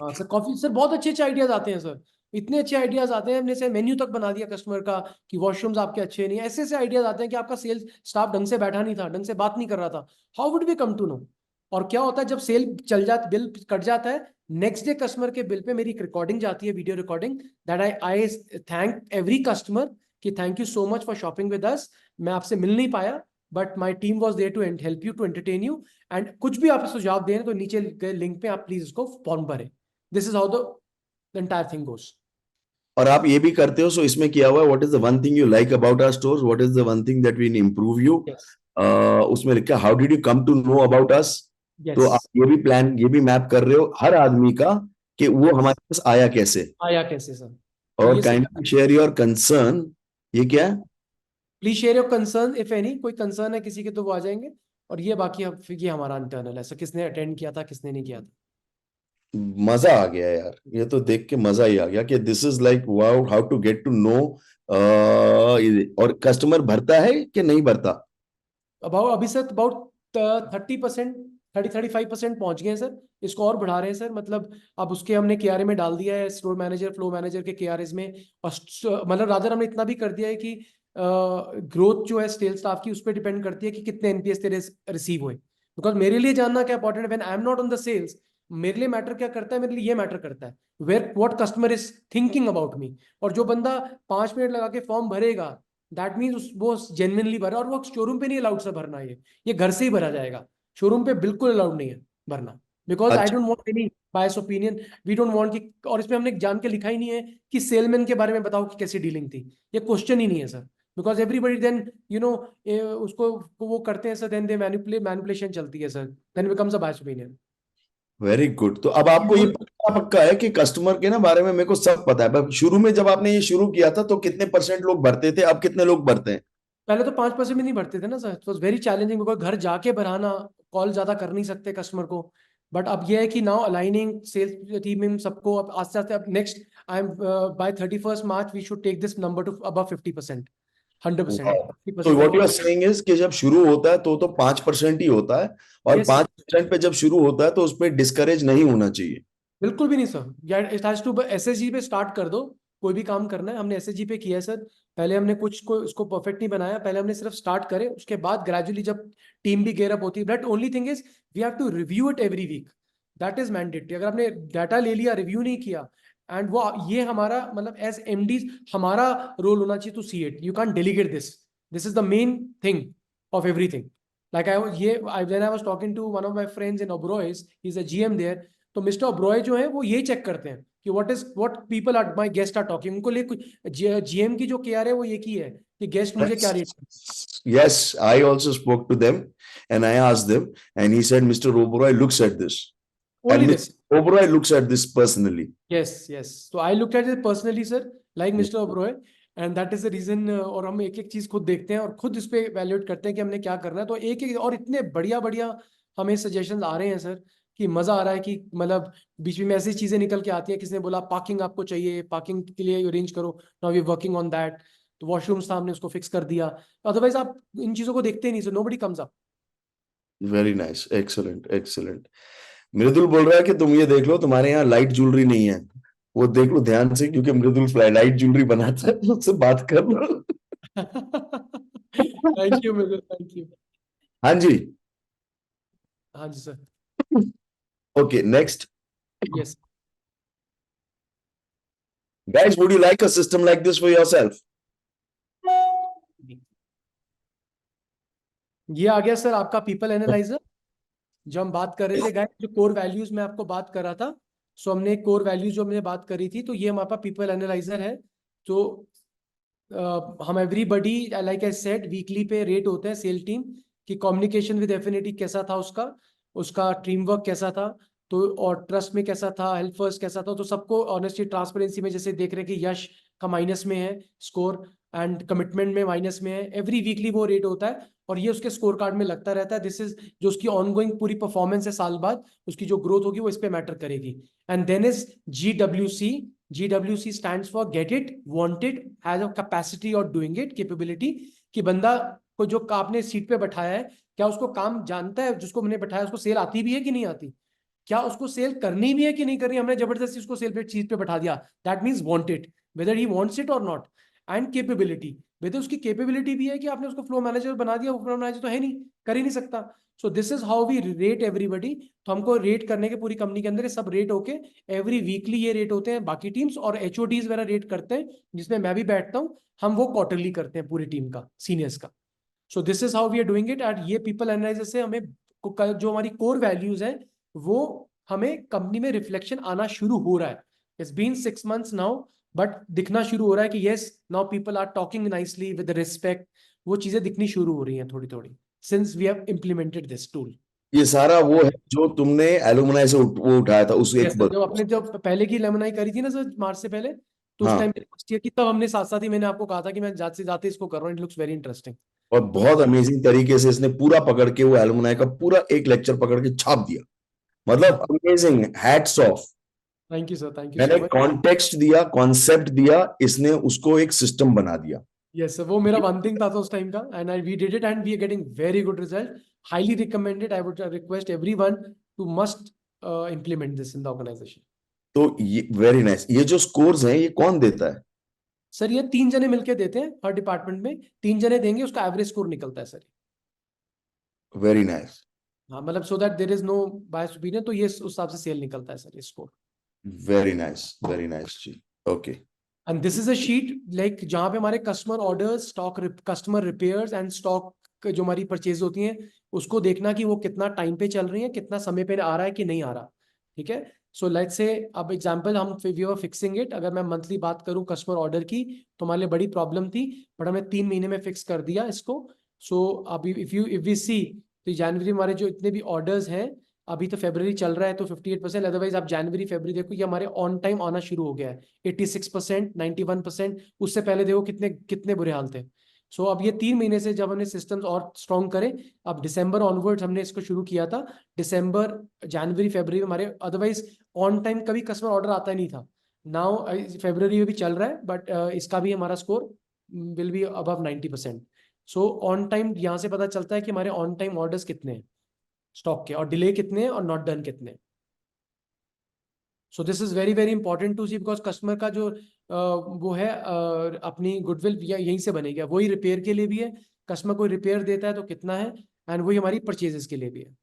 [SPEAKER 3] हाँ सर, कॉफी सर, बहुत अच्छे अच्छे आइडियाज आते हैं सर, इतने अच्छे आइडियाज आते हैं। हमने से मेन्यू तक बना दिया कस्टमर का कि वॉशरूम्स आपके अच्छे नहीं, ऐसे ऐसे आइडियाज आते हैं कि आपका सेल्स स्टाफ ढंग से बैठा नहीं था, ढंग से बात नहीं कर रहा था। How would we come to know? और क्या होता है जब सेल चल जाता, बिल कट जाता है, नेक्स्ट डे कस्टमर के बिल पे मेरी एक रिकॉर्डिंग जाती है, video recording, that I thank every customer कि thank you so much for shopping with us. मैं आपसे मिल नहीं पाया, but my team was there to help you, to entertain you. And कुछ भी आप सुझाव दें तो नीचे लिंक पे आप प्लीज इसको फॉर्म भरें। This is how the entire thing goes.
[SPEAKER 1] और आप ये भी करते हो, सो इसमें किया हुआ है what is the one thing you like about our stores, what is the one thing that we improve you.
[SPEAKER 3] Yes
[SPEAKER 1] उसमें लिखा how did you come to know about us. तो
[SPEAKER 3] यस,
[SPEAKER 1] आप ये भी प्लान, ये भी मैप कर रहे हो हर आदमी का कि वो
[SPEAKER 3] यस,
[SPEAKER 1] हमारे पास आया कैसे।
[SPEAKER 3] आया कैसे सर? तो
[SPEAKER 1] और
[SPEAKER 3] ये sir,
[SPEAKER 1] kindly share your concern. ये क्या है?
[SPEAKER 3] Please share your concern if any, कोई कंसर्न है किसी के तो वो आ जाएंगे। और ये बाकी ये हमारा इंटरनल है सर, किसने अटेंड किया था किसने नहीं किया था।
[SPEAKER 1] मजा आ गया यार, ये तो देख के मजा ही आ गया कि this is like wow, how to get to know. और कस्टमर भरता है कि नहीं भरता?
[SPEAKER 3] अबाउट अभी सर अबाउट 30%, 35% पहुंच गए हैं सर। इसको और बढ़ा रहे हैं सर, मतलब अब उसके हमने केआरए में डाल दिया है, स्टोर मैनेजर फ्लो मैनेजर के केआरएस में। और मतलब रादर हमने इतना भी कर दिया है कि ग्रोथ जो है सेल्स स्टाफ की उस पर डिपेंड करती है कि कितने एनपीएस तेरे रिसीव हुए। बिकॉज मेरे लिए जानना क्या इंपॉर्टेंट है, when I am not on the sales, मेरे लिए मैटर क्या करता है, मेरे लिए ये मैटर करता है where what customer is thinking about me. और जो बंदा 5 मिनट लगा के फॉर्म भरेगा, दैट मीन्स वो जेन्युइनली भरा, और वो शोरूम पे नहीं अलाउड से भरना, ये घर से ही भरा जाएगा। शोरूम पे बिल्कुल अलाउड नहीं है भरना, बिकॉज आई
[SPEAKER 1] अच्छा।
[SPEAKER 3] Don't want any bias opinion. We don't want कि, और इसमें हमने जान के लिखा ही नहीं है कि सेलमैन के बारे में बताओ कि कैसी डीलिंग थी, ये क्वेश्चन ही नहीं है सर। बिकॉज एवरीबडी देन उसको वो करते हैं सर, देन दे मैनिपुलेशन चलती है sir, then becomes a bias opinion.
[SPEAKER 1] Very good. तो अब आपको ये पक्का पक्का है कि कस्टमर के ना बारे में मेरे को सब पता है, पर शुरू में जब आपने ये शुरू किया था तो कितने परसेंट लोग भरते थे, अब कितने लोग भरते हैं?
[SPEAKER 3] पहले तो 5% भी नहीं भरते थे ना sir, it was very challenging, because घर जाके भराना, कॉल ज्यादा कर नहीं सकते कस्टमर को। बट अब ये है कि नाउ अलाइनिंग सेल्स टीम में सबको, अब आस्ते आस्ते, अब next I am by 31st March we should take this number to above 50%, 100%।
[SPEAKER 1] तो
[SPEAKER 3] 50%
[SPEAKER 1] व्हाट
[SPEAKER 3] तक
[SPEAKER 1] यू आर सेइंग इज कि जब शुरू होता है तो 5% ही होता है, और
[SPEAKER 3] यस,
[SPEAKER 1] 5% पे जब शुरू होता है तो उस पर डिस्करेज नहीं होना चाहिए।
[SPEAKER 3] बिल्कुल भी नहीं सर। या इट हैज टू एसएसजी पे स्टार्ट कर दो, कोई भी काम करना है। हमने एसएसजी पे किया है सर, पहले हमने कुछ को इसको परफेक्ट नहीं बनाया, पहले हमने सिर्फ स्टार्ट करे, उसके बाद ग्रेजुअली जब टीम भी गेयर अप होती है, but only thing is we have to review it every week, that is mandatory. अगर आपने डाटा ले लिया, रिव्यू नहीं किया, एंड वो ये हमारा मतलब एज एमडी हमारा रोल होना चाहिए to see it, you can delegate this, this is the main thing of everything. Like when I was talking to one of my friends in Obrois, he's a GM there, तो मिस्टर ओब्रॉय जो है वो ये चेक करते हैं कि what people are my guest are talking, उनको लिए जीएम की जो केआर है वो ये की है कि गेस्ट मुझे क्या rate.
[SPEAKER 1] Yes, I also spoke to them and I asked them, and he said Mr. Oberoi looks at this,
[SPEAKER 3] only
[SPEAKER 1] and
[SPEAKER 3] this,
[SPEAKER 1] Mr. Oberoi looks at this personally.
[SPEAKER 3] Yes yes, तो I look at it personally sir, like mister Oberoi, and that is the reason. और हम एक एक चीज खुद देखते हैं और खुद इस पे वैल्यूएट करते हैं कि हमने क्या करना है। तो एक एक और इतने बढ़िया बढ़िया हमें सजेशन आ रहे हैं सर कि मजा आ रहा है कि मतलब बीच में ऐसी चीजें निकल के आती है, किसी ने बोला पार्किंग आपको चाहिए, पार्किंग के लिए अरेंज करो, now we working on that. तो वॉशरूम्स था, हमने उसको फिक्स कर दिया। अदरवाइज आप इन चीजों को देखते ही नहीं, so nobody comes up.
[SPEAKER 1] Very nice, excellent excellent. Mridul बोल रहा है कि तुम ये देख लो, तुम्हारे यहाँ लाइट ज्वेलरी नहीं है, वो देख लो ध्यान से, क्योंकि मृदुल लाइट ज्वेलरी बनाता है, उससे बात कर लो।
[SPEAKER 3] Thank you Miller, thank you.
[SPEAKER 1] हाँ जी।
[SPEAKER 3] हाँ जी सर।
[SPEAKER 1] Okay, next.
[SPEAKER 3] Yes.
[SPEAKER 1] Guys, would you like a system like this for yourself?
[SPEAKER 3] ये आ गया सर आपका पीपल एनालाइजर। जो हम बात कर रहे थे गाइस, जो कोर वैल्यूज में आपको बात कर रहा था, सो हमने कोर वैल्यूज जो हमने बात करी थी, तो ये हमारे पास पीपल एनालाइजर है। तो हम everybody like I said weekly पे रेट होते हैं सेल टीम की, कम्युनिकेशन विद एफिनिटी कैसा था, उसका उसका टीम वर्क कैसा था, तो और ट्रस्ट में कैसा था, हेल्प फर्स्ट कैसा था। तो सबको ऑनेस्टी ट्रांसपेरेंसी में जैसे देख रहे हैं कि यश का माइनस में है स्कोर, एंड कमिटमेंट में माइनस में है, एवरी वीकली वो रेट होता है और ये उसके स्कोर कार्ड में लगता रहता है। दिस इज जो उसकी ऑनगोइंग पूरी परफॉर्मेंस है साल बाद, उसकी जो ग्रोथ होगी वो इस पे मैटर करेगी। And then is GWC। GWC stands for get it, want it, has a capacity of doing it, capability। कि बंदा को जो आपने सीट पे बैठाया है, क्या उसको काम जानता है, जिसको मैंने बैठाया उसको सेल आती भी है कि नहीं आती, क्या उसको सेल करनी भी है कि नहीं करनी, हमने जबरदस्ती उसको सेल पे चीज पे बैठा दिया। That means wanted, weather he wants it और नॉट। एंड कैपेबिलिटी, वेदर उसकी कैपेबिलिटी भी है कि आपने उसको फ्लो मैनेजर बना दिया, वो फ्लो मैनेजर तो है नहीं, कर ही नहीं सकता। So this is how we rate everybody. तो हमको रेट करने के पूरी कंपनी के अंदर ये सब रेट होके एवरी वीकली ये रेट होते हैं बाकी टीम्स, और HODs वगैरह रेट करते हैं, जिसमें मैं भी बैठता हूँ। हम वो क्वार्टरली करते हैं पूरी टीम का, सीनियर्स का। So this is how we are doing it. And ये पीपल एनालाइजर से हमें जो हमारी कोर वैल्यूज है, वो हमें कंपनी में रिफ्लेक्शन आना शुरू हो रहा है। It's been 6 months now, but दिखना शुरू हो रहा है कि yes, now people are talking nicely with respect. वो चीजें दिखनी शुरू हो रही हैं थोड़ी थोड़ी, since we have implemented this tool.
[SPEAKER 1] ये सारा वो है जो तुमने एलुमनाई से वो उठाया था उस एक
[SPEAKER 3] यस सर, जब पहले की लेमनाई करी थी ना सर, मार्च से पहले, तो उस
[SPEAKER 1] हाँ,
[SPEAKER 3] टाइम की तब हमने साथ साथ ही मैंने आपको कहा था कि मैं जाते से जाते इसको कर रहा हूँ, इट लुक्स वेरी इंटरेस्टिंग।
[SPEAKER 1] और बहुत अमेजिंग तरीके से इसने पूरा पकड़ के वो एलुमनाई का पूरा एक लेक्चर पकड़ के छाप दिया। मतलब amazing, hats off.
[SPEAKER 3] Thank you sir, thank you सो
[SPEAKER 1] मैंने
[SPEAKER 3] मच।
[SPEAKER 1] कॉन्टेक्स्ट दिया, कॉन्सेप्ट दिया, इसने उसको एक सिस्टम बना दिया।
[SPEAKER 3] यस सर, वो मेरा वन थिंग था तो उस टाइम का, and I we did it and we are getting very good result. Highly recommended, I would request everyone to must implement this in the organisation.
[SPEAKER 1] तो ये वेरी नाइस। ये जो स्कोर्स हैं ये कौन देता है?
[SPEAKER 3] सर ये 3 जने मिलके देते हैं, हर डिपार्टमेंट में 3 जने देंगे, उसका एवरेज स्कोर निकलता है सर।
[SPEAKER 1] वेरी नाइस,
[SPEAKER 3] हाँ मतलब so that there is no bias opinion, तो ये उस हिसाब से सेल निकलता है सर, ये score.
[SPEAKER 1] Very nice ji. Okay,
[SPEAKER 3] and this is a sheet like जहाँ पे हमारे customer orders, stock, customer repairs and stock जो हमारी परचेज होती हैं, उसको देखना कि वो कितना टाइम पे चल रही है, कितना समय पे आ रहा है कि नहीं आ रहा। ठीक है। सो लेट्स से अब एग्जांपल हम वी वर फिक्सिंग इट, अगर मैं मंथली बात करूं कस्टमर ऑर्डर की, तो हमारे लिए बड़ी प्रॉब्लम थी, बट हमने 3 महीने में फिक्स कर दिया इसको। सो अभी इफ वी सी, तो जनवरी हमारे जो इतने भी ऑर्डर्स हैं, अभी तो फरवरी चल रहा है तो 58%, अदरवाइज आप जनवरी फरवरी देखो, ये हमारे ऑन टाइम आना शुरू हो गया है। 86%, 91%। उससे पहले देखो कितने कितने बुरे हाल थे। सो अब ये 3 महीने से जब हमने सिस्टम्स और स्ट्रॉन्ग करे, अब दिसंबर ऑनवर्ड्स हमने इसको शुरू किया था। दिसंबर, जनवरी फरवरी में हमारे अदरवाइज ऑन टाइम कभी कस्टमर ऑर्डर आता ही नहीं था। नाउ फरवरी में भी चल रहा है, बट इसका भी हमारा score will be above 90%। So on time यहाँ से पता चलता है कि हमारे ऑन टाइम ऑर्डर्स कितने हैं स्टॉक के, और डिले कितने हैं और नॉट डन कितने। So this is very very important to see, because customer का जो वो है अपनी गुडविल यहीं से बनेगा, वही रिपेयर के लिए भी है, कस्टमर कोई रिपेयर देता है तो कितना है, एंड वही हमारी परचेजेस के लिए भी है।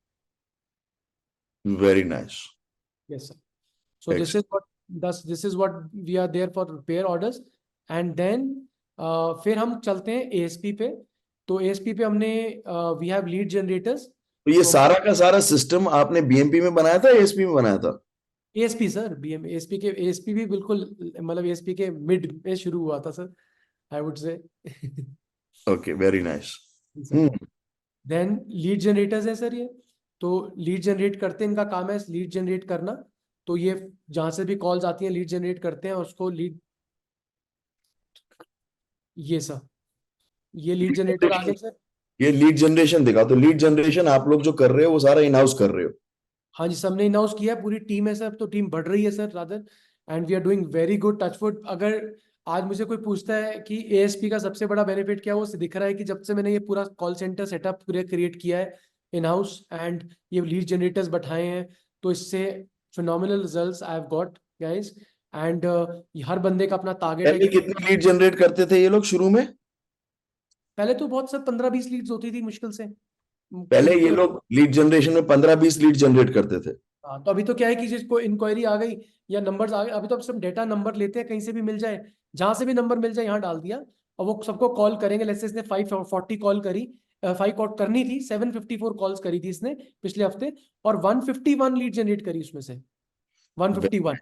[SPEAKER 1] Very nice.
[SPEAKER 3] Yes sir. So this is what we are there for repair orders. And then फिर हम चलते हैं ASP पे। तो ASP पे हमने वी हैव लीड जनरेटर्स।
[SPEAKER 1] तो ये
[SPEAKER 3] तो
[SPEAKER 1] सारा का सारा सिस्टम आपने BMP में बनाया था, ASP में बनाया था?
[SPEAKER 3] ASP सर, BM ASP के, ASP भी बिल्कुल मतलब ASP के मिड में शुरू हुआ था sir, I would say.
[SPEAKER 1] Okay, very nice. Hmm,
[SPEAKER 3] then lead generators है सर ये। तो लीड जनरेट करते हैं, इनका काम है लीड जनरेट करना। तो ये जहां से भी कॉल्स आती हैं लीड जनरेट करते हैं और उसको लीड, ये सर, ये लीड जनरेटर आ गए सर।
[SPEAKER 1] ये लीड जनरेशन दिखा, तो लीड जनरेशन आप लोग जो कर रहे हो वो सारा इन हाउस कर रहे हो?
[SPEAKER 3] हाँ जी, सबने अनाउंस किया है, पूरी टीम है सर, तो टीम बढ़ रही है sir rather, and we are doing very good, touchwood. अगर आज मुझे कोई पूछता है कि एएसपी का सबसे बड़ा बेनिफिट क्या है, वो दिख रहा है कि जब से मैंने ये पूरा कॉल सेंटर सेटअप पूरे क्रिएट किया है इन हाउस एंड ये लीड जनरेटर्स बैठाए हैं, तो इससे phenomenal results I have got guys. And हर बंदे का अपना टारगेट है
[SPEAKER 1] पहले
[SPEAKER 3] कि
[SPEAKER 1] कितनी लीड जनरेट करते थे ये लोग शुरू में?
[SPEAKER 3] पहले तो बहुत सर 15-20 लीड्स होती थी मुश्किल से।
[SPEAKER 1] पहले ये
[SPEAKER 3] तो
[SPEAKER 1] लोग लीड जनरेशन में 15-20 लीड जनरेट करते थे।
[SPEAKER 3] हाँ, तो अभी तो क्या है कि जिसको इंक्वायरी आ गई या नंबर्स आ गए, अभी तो अब सब डेटा नंबर लेते हैं, कहीं से भी मिल जाए, जहां से भी नंबर मिल जाए यहाँ डाल दिया, और वो सबको कॉल करेंगे। जैसे इसने 540 कॉल करी, 5 कॉल करनी थी, 754 कॉल्स करी थी इसने पिछले हफ्ते, और 151 लीड जनरेट करी उसमें से, 151।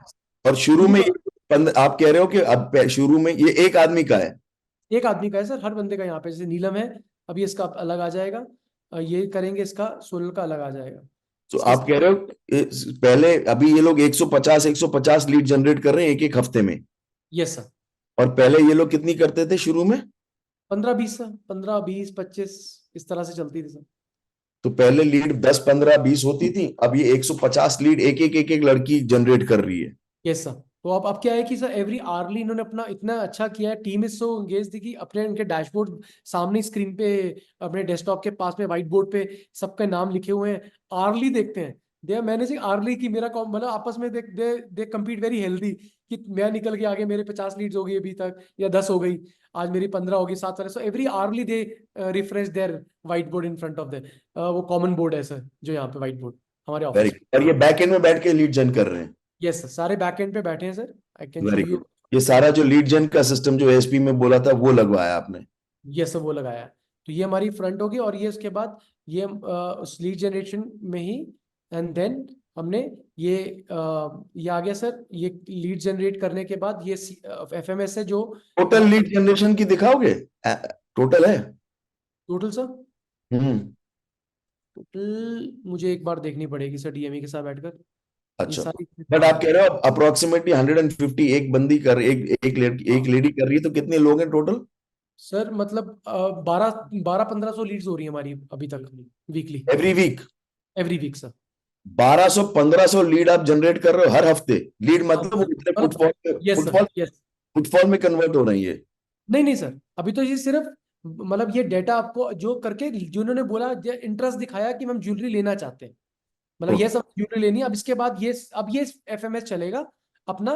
[SPEAKER 1] और शुरू में ये आप कह रहे हो कि अब शुरू में ये एक आदमी का है?
[SPEAKER 3] एक आदमी का है सर, हर बंदे का। यहाँ पे जैसे नीलम है, अभी इसका अलग आ जाएगा, ये करेंगे इसका, सोनल का अलग आ जाएगा।
[SPEAKER 1] तो आप कह रहे हो पहले अभी ये लोग 150 लीड जनरेट कर रहे हैं एक एक हफ्ते में,
[SPEAKER 3] यस सर।
[SPEAKER 1] और पहले ये लोग कितनी करते थे शुरू में?
[SPEAKER 3] 15-20 सर, 15-20-25 इस तरह से चलती थी सर।
[SPEAKER 1] तो पहले लीड 10-15-20 होती थी, अब ये 150 लीड एक एक लड़की जनरेट कर रही है।
[SPEAKER 3] Yes sir. तो अब क्या है कि सर एवरी आवरली इन्होंने अपना इतना अच्छा किया है, टीम इज सो एंगेज थी कि अपने इनके डैशबोर्ड सामने स्क्रीन पे, अपने डेस्कटॉप के पास में व्हाइट बोर्ड पे सबके नाम लिखे हुए हैं, आवरली देखते हैं। दे आर मैनेजिंग आवरली की, मेरा मतलब आपस में दे कम्पीट वेरी हेल्दी, कि मैं निकल के आगे मेरे 50 लीड्स हो गई अभी तक, या 10 हो गई, आज मेरी 15 होगी, 7 वाले। So every hourly they refresh there white board in front of the, वो कॉमन बोर्ड है सर जो यहाँ पे व्हाइट बोर्ड हमारे
[SPEAKER 1] वेरी
[SPEAKER 3] ऑफिस।
[SPEAKER 1] और ये बैक एंड में बैठ के लीड जन कर रहे हैं?
[SPEAKER 3] यस सर, सारे बैकएंड पे बैठे हैं sir, I can
[SPEAKER 1] very
[SPEAKER 3] show you.
[SPEAKER 1] Good. ये सारा जो लीड जन का सिस्टम जो एसपी में बोला था वो लगवाया आपने?
[SPEAKER 3] ये सब वो लगाया है। तो ये हमारी फ्रंट होगी, और ये उसके बाद ये उस लीड जनरेशन में ही, एंड देन हमने ये ये आ गया सर, ये लीड जनरेट करने के बाद ये एफएमएस है जो
[SPEAKER 1] टोटल लीड जनरेशन की दिखाओगे? टोटल है?
[SPEAKER 3] टोटल सर,
[SPEAKER 1] हम्म।
[SPEAKER 3] टोटल मुझे एक बार देखनी पड़ेगी सर डीएमई के साथ बैठकर, ये
[SPEAKER 1] अच्छा,
[SPEAKER 3] सारी।
[SPEAKER 1] बट आप कह रहे हो अप्रोक्सीमेटली 150 एक बंदी कर, एक लेडी कर रही है, तो कितने लोग हैं टोटल?
[SPEAKER 3] सर मतलब 1200-1500 लीड्स हो रही है हमारी अभी तक weekly,
[SPEAKER 1] every week
[SPEAKER 3] every week sir.
[SPEAKER 1] 1200-1500 lead आप जनरेट कर रहे हो हर हफ्ते? लीड
[SPEAKER 3] हाँ
[SPEAKER 1] मतलब वो कितने
[SPEAKER 3] मतलब, yes sir,
[SPEAKER 1] footfall
[SPEAKER 3] yes.
[SPEAKER 1] Footfall में कन्वर्ट हो रही है?
[SPEAKER 3] नहीं नहीं सर, अभी तो ये सिर्फ मतलब ये डेटा आपको जो करके जिन्होंने बोला, इंटरेस्ट दिखाया कि हम ज्वेलरी लेना चाहते हैं, मतलब ये सब ज्वेलरी लेनी है। अब इसके बाद ये, अब ये एफएमएस चलेगा अपना,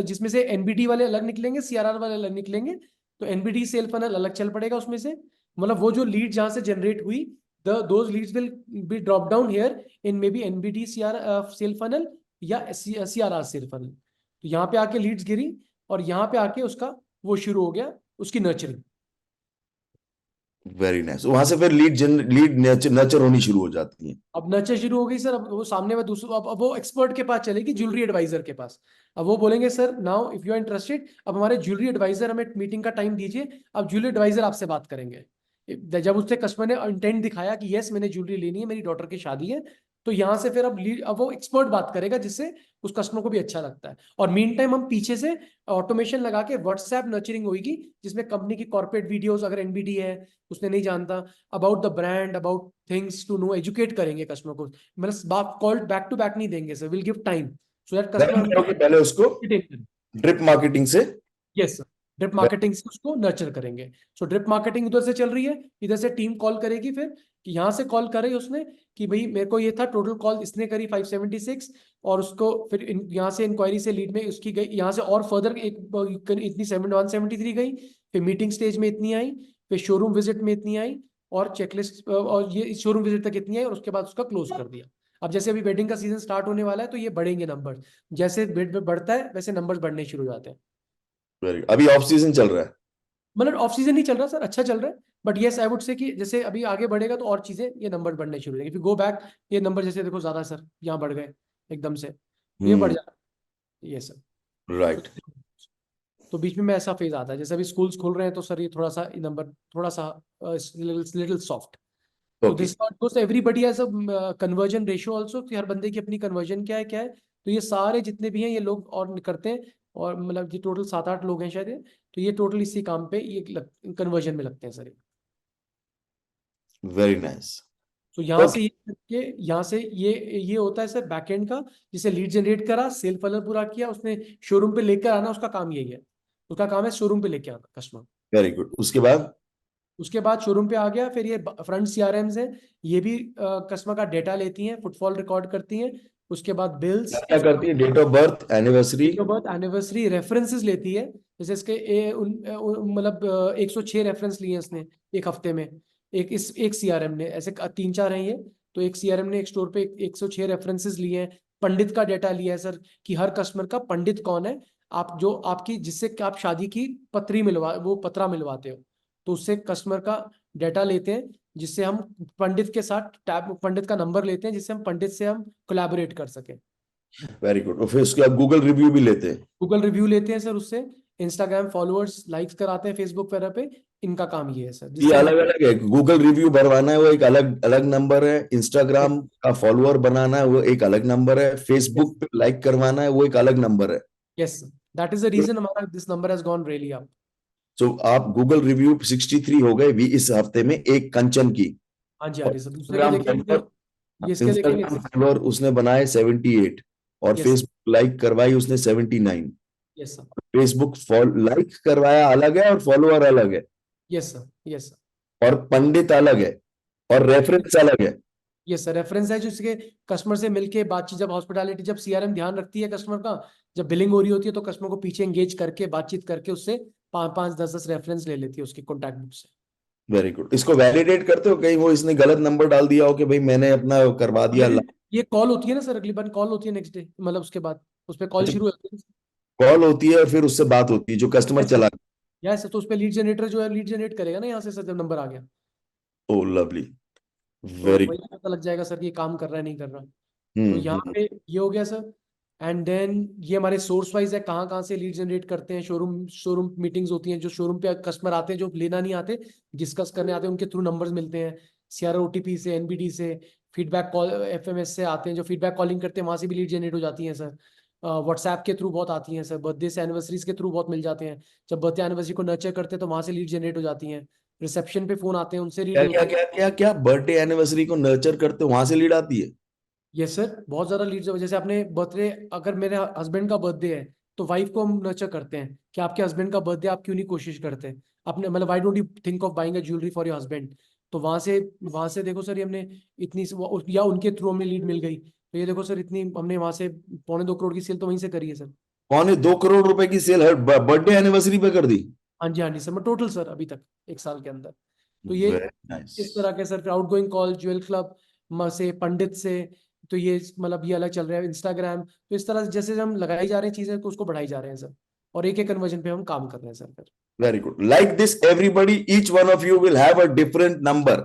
[SPEAKER 3] जिसमें से एनबीडी वाले अलग निकलेंगे, सीआरआर वाले अलग निकलेंगे, तो एनबीडी सेल फनल अलग चल पड़ेगा उसमें से। मतलब वो जो लीड जहां से जनरेट हुई, those leads will be drop down here in maybe NBD sale funnel या सीआरआर सेल फनल। तो यहाँ पे आके लीड्स गिरी, और यहाँ पे आके उसका वो शुरू हो गया, उसकी नर्चरिंग।
[SPEAKER 1] Very nice. वहां से फिर लीड नर्चर होनी शुरू हो जाती है?
[SPEAKER 3] अब नर्चर शुरू हो गई सर, अब वो सामने में दूसरा, अब वो एक्सपर्ट के पास चलेगी, ज्वेलरी एडवाइजर के पास। अब वो बोलेंगे sir now if you are interested, अब हमारे ज्वेलरी एडवाइजर हमें मीटिंग का टाइम दीजिए, अब ज्वेलरी एडवाइजर आपसे बात करेंगे। जब उससे कस्टमर ने इंटेंट दिखाया कि यस मैंने ज्वेलरी लेनी है, मेरी डॉटर की शादी है, तो यहाँ से फिर अब वो एक्सपर्ट बात करेगा, जिससे उस कस्टमर को भी अच्छा लगता है। और मीन टाइम हम पीछे से ऑटोमेशन लगा के व्हाट्सएप नर्चरिंग होगी, जिसमें कंपनी की कॉर्पोरेट वीडियोस, अगर एनबीडी है उसने नहीं जानता, about the brand, about things to know, educate करेंगे कस्टमर को। मतलब बात कॉल बैक टू बैक नहीं देंगे sir, will give time so that customer.
[SPEAKER 1] पहले उसको ड्रिप मार्केटिंग से?
[SPEAKER 3] यस सर, ड्रिप मार्केटिंग से उसको नर्चर करेंगे। सो ड्रिप मार्केटिंग उधर से चल रही है, इधर से टीम कॉल करेगी फिर, कि यहाँ से कॉल करे उसने कि भाई मेरे को ये था, टोटल कॉल इसने करी 576, और उसको फिर यहाँ से इंक्वायरी से लीड में उसकी गई, यहाँ से और फर्दर एक इतनी 173 गई, फिर मीटिंग स्टेज में इतनी आई, फिर शोरूम विजिट में इतनी आई, और चेकलिस्ट, और ये शोरूम विजिट तक इतनी आई, और उसके बाद उसका क्लोज कर दिया। अब जैसे अभी वेडिंग का सीजन स्टार्ट होने वाला है, तो ये बढ़ेंगे नंबर, जैसे बेड बढ़ता है वैसे नंबर बढ़ने शुरू हो जाते हैं।
[SPEAKER 1] अभी ऑफ सीजन चल रहा है?
[SPEAKER 3] मतलब ऑफ सीजन नहीं चल रहा सर, अच्छा चल रहा है, बट येस आई वुड से कि जैसे अभी आगे बढ़ेगा तो और चीजें, ये नंबर बढ़ने शुरू हो जाएंगे। गो बैक, ये नंबर जैसे देखो ज्यादा सर यहाँ बढ़ गए एकदम से, तो ये बढ़ जाता है ये सर।
[SPEAKER 1] राइट।
[SPEAKER 3] तो बीच में ऐसा फेज आता है, जैसे अभी स्कूल्स खुल रहे हैं, तो सर ये थोड़ा सा नंबर थोड़ा सा लिटिल सॉफ्ट। तो
[SPEAKER 1] okay.
[SPEAKER 3] This goes everybody has a conversion ratio also, कि हर बंदे की अपनी कन्वर्जन क्या है क्या है। तो ये सारे जितने भी हैं ये लोग और करते हैं, और मतलब ये टोटल 7-8 लोग हैं शायद तो ये टोटल इसी काम पे ये कन्वर्जन में लगते हैं सर।
[SPEAKER 1] Very nice.
[SPEAKER 3] तो यहाँ से यहाँ से ये होता है सर बैकएंड का, जिसे लीड जनरेट करा, सेल फनल पूरा किया, उसने शोरूम पे लेकर आना, उसका काम यही है। उसका काम है शोरूम पे लेके आना कस्टमर।
[SPEAKER 1] Very good. उसके बाद
[SPEAKER 3] शोरूम पे आ गया, फिर ये फ्रंट सीआरएम्स हैं, ये भी कस्टमर का डेटा लेती हैं, फुटफॉल रिकॉर्ड करती हैं। उसके बाद बिल्स,
[SPEAKER 1] क्या करती है? Date of birth, anniversary,
[SPEAKER 3] date of birth, anniversary, references लेती है। जैसे इसके मतलब 106 रेफरेंस लिए इसने एक हफ्ते में, एक सीआरएम ने, ऐसे 3-4 हैं ये। तो एक सीआरएम ने एक स्टोर पे 106 रेफरेंसेस लिए हैं। पंडित का डेटा लिया है सर, कि हर कस्टमर का पंडित कौन है। आप जो आपकी जिससे कि आप शादी की पत्रा मिलवाते हो, तो उससे कस्टमर का डेटा लेते हैं, जिससे हम पंडित के साथ पंडित का नंबर लेते हैं, जिससे हम पंडित से हम कोलैबोरेट कर सके।
[SPEAKER 1] Very good. और फिर उसके बाद गूगल रिव्यू भी लेते हैं।
[SPEAKER 3] गूगल रिव्यू लेते हैं सर उससे, इंस्टाग्राम फॉलोअर्स लाइक्स कराते हैं फेसबुक वगैरह पे। इनका काम ये है सर,
[SPEAKER 1] ये
[SPEAKER 3] जिससे
[SPEAKER 1] अलग अलग है। गूगल रिव्यू भरवाना है वो एक अलग अलग नंबर है, इंस्टाग्राम का फॉलोअर बनाना है वो एक अलग नंबर है, फेसबुक पे लाइक करवाना है वो एक अलग नंबर है।
[SPEAKER 3] Yes, that is the reason हमारा this number has gone really up.
[SPEAKER 1] So आप गूगल रिव्यू 63 हो गए भी इस हफ्ते में, एक कंचन की।
[SPEAKER 3] हाँ जी, हाँ
[SPEAKER 1] और
[SPEAKER 3] जी सर, दूसरे को देखेंगे, ये इसके देखेंगे।
[SPEAKER 1] इंस्टाग्राम फॉलोअर उसने बनाए 78, और
[SPEAKER 3] यस,
[SPEAKER 1] फेसबुक लाइक करवाई उसने 79।
[SPEAKER 3] यस सर,
[SPEAKER 1] फेसबुक लाइक करवाया अलग है और फॉलोअर अलग है,
[SPEAKER 3] यस सर, यस सर,
[SPEAKER 1] और पंडित अलग है, और रेफरेंस अलग है।
[SPEAKER 3] Yes sir. रेफरेंस है जो इसके कस्टमर से मिलके बातचीत, जब हॉस्पिटैलिटी, जब सीआरएम ध्यान रखती है कस्टमर का, जब बिलिंग हो रही होती है, तो कस्टमर को पीछे एंगेज करके बातचीत करके उससे 5-5, 10-10 रेफरेंस ले लेती है उसके कॉन्टैक्ट बुक से।
[SPEAKER 1] Very good. इसको वैलिडेट करते हो? कहीं वो इसने गलत नंबर डाल दिया हो कि भाई मैंने अपना करवा दिया।
[SPEAKER 3] ये कॉल होती है ना सर, अगली बार कॉल होती है नेक्स्ट डे, मतलब उसके बाद उस पर कॉल शुरू होती है।
[SPEAKER 1] कॉल होती है और फिर उससे बात होती है जो कस्टमर चला।
[SPEAKER 3] यस सर, तो उस पर लीड जनरेटर जो है लीड जनरेट करेगा ना यहाँ से सर, जब नंबर आ गया
[SPEAKER 1] ओ लवली।
[SPEAKER 3] तो
[SPEAKER 1] वेरी।
[SPEAKER 3] वही पता लग जाएगा सर कि ये काम कर रहा है नहीं कर रहा। तो
[SPEAKER 1] हम्म
[SPEAKER 3] यहाँ
[SPEAKER 1] हम्म
[SPEAKER 3] पे ये हो गया सर। एंड देन ये हमारे सोर्स वाइज है, कहाँ कहाँ से लीड जनरेट करते हैं। शोरूम मीटिंग्स होती हैं, जो शोरूम पे कस्टमर आते हैं, जो लेना नहीं आते, डिस्कस करने आते हैं, उनके थ्रू नंबर्स मिलते हैं। सीआरओ ओटीपी से, एनबीडी से, फीडबैक कॉल एफएमएस से आते हैं, जो फीडबैक कॉलिंग करते हैं वहां से भी लीड जनरेट हो जाती हैं सर। व्हाट्सएप के थ्रू बहुत आती हैं सर, बर्थडे से एनिवर्सरीज के थ्रू बहुत मिल जाते हैं। जब बर्थडे एनिवर्सरी को नर्चर करते हैं तो वहां से लीड जनरेट हो जाती हैं। रिसेप्शन पे फोन आते हैं, उनसे लीड
[SPEAKER 1] क्या
[SPEAKER 3] होती
[SPEAKER 1] क्या
[SPEAKER 3] है।
[SPEAKER 1] क्या क्या क्या बर्थडे एनिवर्सरी को नर्चर करते हो, वहां से लीड आती है?
[SPEAKER 3] यस सर, बहुत ज्यादा लीड्स है। जैसे अपने बर्थडे, अगर मेरे हस्बैंड का बर्थडे है, तो वाइफ को हम नर्चर करते हैं कि आपके हस्बैंड का बर्थडे, आप क्यों नहीं कोशिश करते अपने, मतलब why don't you think of buying a jewellery for your husband. तो वहां से देखो सर, ये हमने इतनी, या उनके थ्रू हमें लीड मिल गई, तो ये देखो सर, इतनी हमने वहां से 2.25 करोड़ की सेल तो वहीं से करी है सर।
[SPEAKER 1] 2.25 करोड़ की सेल हर बर्थडे एनिवर्सरी पे कर दी?
[SPEAKER 3] हाँ जी, हाँ जी सर, मैं टोटल सर अभी तक 1 साल के अंदर। तो ये
[SPEAKER 1] वेरी नाइस।
[SPEAKER 3] इस तरह के sir outgoing call jewel club से, पंडित से, तो ये मतलब ये अलग चल रहा है। इंस्टाग्राम, तो इस तरह से जैसे हम लगाई जा रहे हैं चीजें, तो उसको बढ़ाई जा रहे हैं सर, और एक एक कन्वर्जन पे हम काम कर रहे हैं सर फिर।
[SPEAKER 1] Very good. Like this everybody, each one of you will have a different number,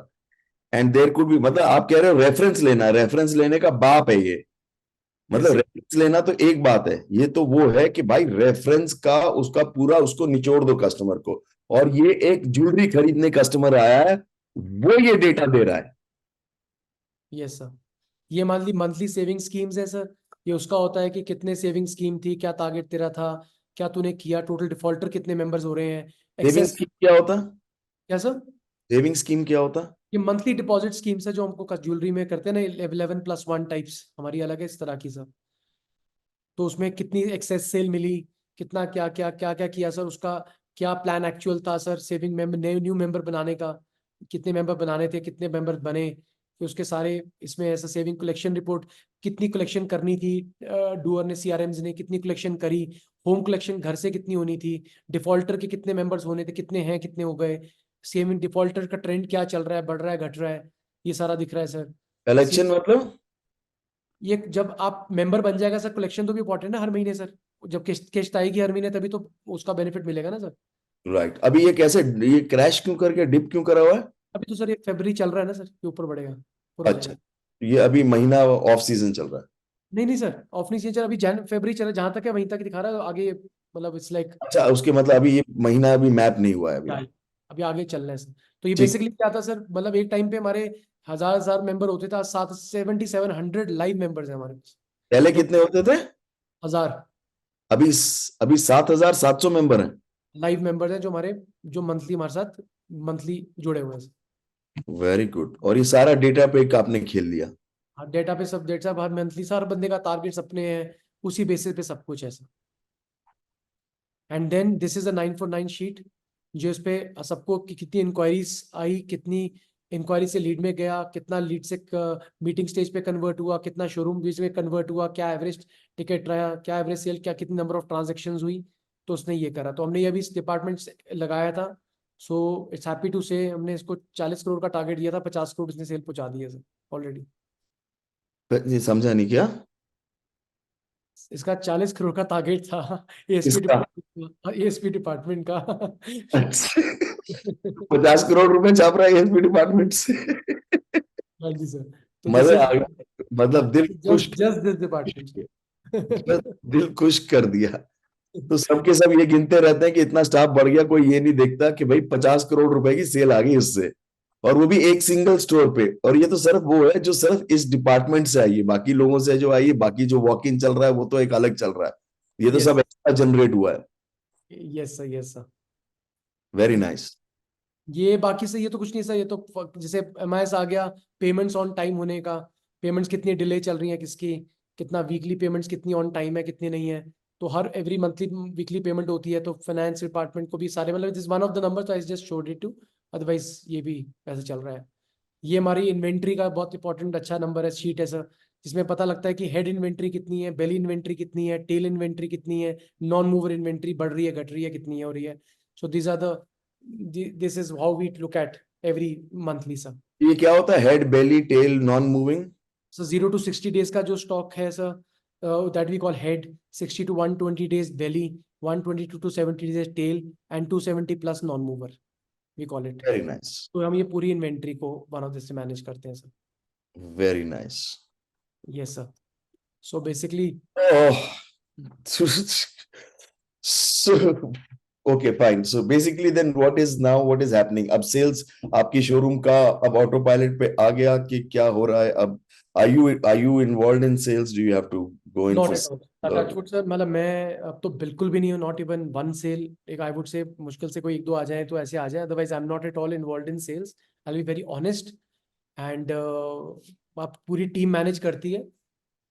[SPEAKER 1] and there could be, मतलब आप कह रहे हो रेफरेंस लेना, रेफरेंस लेने का बाप है ये।
[SPEAKER 3] यस
[SPEAKER 1] मतलब
[SPEAKER 3] सर,
[SPEAKER 1] रेफरेंस लेना तो एक बात है, ये तो वो है कि भाई रेफरेंस का उसका पूरा उसको निचोड़ दो कस्टमर को। और ये एक ज्वेलरी खरीदने कस्टमर आया है, वो ये डेटा दे रहा है।
[SPEAKER 3] Yes sir. ये मंथली सेविंग स्कीम्स है सर। ये उसका होता है कि कितने सेविंग स्कीम थी, क्या टारगेट तेरा था, क्या तूने किया, टोटल डिफॉल्टर कितने मेंबर्स हो रहे हैं,
[SPEAKER 1] सेविंग
[SPEAKER 3] एक्सेस।
[SPEAKER 1] स्कीम क्या होता?
[SPEAKER 3] क्या सर?
[SPEAKER 1] सेविंग स्कीम क्या होता?
[SPEAKER 3] ये मंथली डिपॉजिट स्कीम्स है, जो हमको ज्वेलरी में करते हैं ना, 11+1 टाइप्स हमारी अलग है इस तरह की सर। तो उसमें कितनी एक्सेस सेल मिली, कितना क्या क्या क्या क्या किया सर, उसका क्या प्लान एक्चुअल था sir, saving member, new member बनाने का, कितने मेंबर बनाने थे, कितने मेंबर बने, फिर उसके सारे इसमें ऐसा सेविंग कलेक्शन रिपोर्ट, कितनी कलेक्शन करनी थी, डूअर ने, सीआरएम्स ने कितनी कलेक्शन करी, होम कलेक्शन घर से कितनी होनी थी, डिफॉल्टर के कितने मेंबर्स होने थे, कितने हैं, कितने हो गए, सेविंग डिफॉल्टर का ट्रेंड क्या चल रहा है, बढ़ रहा है, घट रहा है, ये सारा दिख रहा है सर।
[SPEAKER 1] कलेक्शन मतलब?
[SPEAKER 3] ये जब आप मेंबर बन जाएगा सर, कलेक्शन तो भी इंपॉर्टेंट है हर महीने सर। जब किस्त किस्त आएगी हर महीने, तभी तो उसका बेनिफिट मिलेगा ना सर।
[SPEAKER 1] राइट। अभी ये कैसे, ये क्रैश क्यों करके डिप क्यों करा हुआ है?
[SPEAKER 3] अभी तो सर ये फरवरी चल रहा है ना सर, ये ऊपर बढ़ेगा पूरा
[SPEAKER 1] अच्छा,
[SPEAKER 3] जाएगा।
[SPEAKER 1] ये अभी महीना ऑफ सीजन चल रहा है।
[SPEAKER 3] नहीं नहीं सर, ऑफ नहीं चल, अभी फरवरी चल रहा है, जहां तक है वहीं तक दिखा रहा है, आगे मतलब इट्स लाइक
[SPEAKER 1] अच्छा, उसके मतलब अभी ये महीना अभी मैप नहीं हुआ है अभी।
[SPEAKER 3] अभी आगे चल रहा है सर। तो ये
[SPEAKER 1] ठीक।
[SPEAKER 3] बेसिकली क्या था सर, मतलब एक टाइम पे हमारे हजार हजार मेंबर होते थे, 7700 लाइव मेंबर्स है हमारे पास।
[SPEAKER 1] पहले
[SPEAKER 3] जो
[SPEAKER 1] कितने होते थे?
[SPEAKER 3] 1000
[SPEAKER 1] अभी अभी 7,700 मेंबर हैं।
[SPEAKER 3] लाइव मेंबर्स हैं, जो हमारे, जो मंथली हमारे साथ मंथली जुड़े हुए हैं।
[SPEAKER 1] Very good. और ये सारा डेटा पे एक आपने खेल लिया।
[SPEAKER 3] हाँ, डेटा पे सब, डेटा हर मंथली हर बंदे का टारगेट अपने हैं, उसी बेसिस पे सब कुछ है sir. And then this is a 949 sheet, जो इस पे सबको कितनी इंक्वायरीज आई, कितनी इंक्वायरी से लीड में गया, कितना लीड से मीटिंग स्टेज पे कन्वर्ट हुआ, कितना शोरूम बीच में कन्वर्ट हुआ, क्या एवरेज टिकट रहा, क्या एवरेज सेल, क्या कितनी नंबर ऑफ ट्रांजेक्शन हुई। तो उसने ये करा, तो हमने ये भी इस डिपार्टमेंट से लगाया था। सो इट्स हैप्पी टू से हमने इसको 40 करोड़ का टारगेट दिया था, 50 करोड़ इसने सेल पहुंचा दिया सर ऑलरेडी।
[SPEAKER 1] ये समझा नहीं क्या?
[SPEAKER 3] इसका 40 करोड़ का टारगेट था एएसपी
[SPEAKER 1] इसका
[SPEAKER 3] डिपार्टमेंट, एएसपी डिपार्टमेंट का
[SPEAKER 1] 50 करोड़ रुपए छाप रहा है एसपी डिपार्टमेंट से।
[SPEAKER 3] हाँ जी सर। तो दिस
[SPEAKER 1] मजा
[SPEAKER 3] इज
[SPEAKER 1] आ गया, मतलब दिल खुश,
[SPEAKER 3] जस्ट जस्ट दिस डिपार्टमेंट।
[SPEAKER 1] दिल खुश कर दिया। तो सबके सब ये गिनते रहते हैं कि इतना स्टाफ बढ़ गया, कोई ये नहीं देखता कि भाई 50 करोड़ रुपए की सेल आ गई इससे, और वो भी एक सिंगल स्टोर पे। और ये तो सिर्फ वो है जो सिर्फ इस डिपार्टमेंट से आई है, बाकी लोगों से जो आई है, बाकी जो वॉक इन चल रहा है वो तो एक अलग चल रहा है, ये तो
[SPEAKER 3] यस
[SPEAKER 1] सब एक्स्ट्रा जनरेट हुआ है।
[SPEAKER 3] Yes sir, yes sir.
[SPEAKER 1] Very nice.
[SPEAKER 3] ये बाकी से ये तो कुछ नहीं सर, ये तो जैसे एमआईएस आ गया, पेमेंट्स ऑन टाइम होने का, पेमेंट्स कितनी डिले चल रही है किसकी, कितना वीकली पेमेंट्स कितनी ऑन टाइम है कितनी नहीं है। तो हर एवरी मंथली वीकली पेमेंट होती है, तो फाइनेंस डिपार्टमेंट को भी सारे, मतलब this one of the number, तो I just showed it to, otherwise ये भी ऐसे चल रहा है। ये हमारी इन्वेंट्री का बहुत इंपॉर्टेंट अच्छा नंबर है, शीट है सर, जिसमें पता लगता है कि हेड इन्वेंट्री कितनी है, बेली इन्वेंट्री कितनी है, टेल इन्वेंट्री कितनी है, नॉन मूवर इन्वेंट्री बढ़ रही है घट रही है कितनी है, हो रही है। So these are the, this is how we look at every monthly sir.
[SPEAKER 1] ये क्या होता है, head, belly, tail, non moving?
[SPEAKER 3] So 0 to 60 days का जो स्टॉक है sir, that we call head, 60 to 120 days belly, 122 to 70 days tail, and 270 plus non mover we call it.
[SPEAKER 1] Very nice,
[SPEAKER 3] तो हम ये पूरी इन्वेंट्री को वन ऑफ दिस से मैनेज करते हैं sir.
[SPEAKER 1] Very nice.
[SPEAKER 3] Yes sir. So basically
[SPEAKER 1] So, okay, fine. So basically, then what is now? What is happening? अब sales आपकी शोरूम का अब ऑटो पायलट पे आ गया कि क्या हो रहा है अब? Are you involved in sales? Do you have to go in
[SPEAKER 3] not
[SPEAKER 1] for?
[SPEAKER 3] At all touchwood sir, मतलब मैं अब तो बिल्कुल भी नहीं हूँ, नॉट इवन वन सेल। एक आई वुड से मुश्किल से कोई एक दो आ जाए तो ऐसे आ जाए, otherwise I am not at all involve in sales. I be very honest. And आप पूरी टीम मैनेज करती है,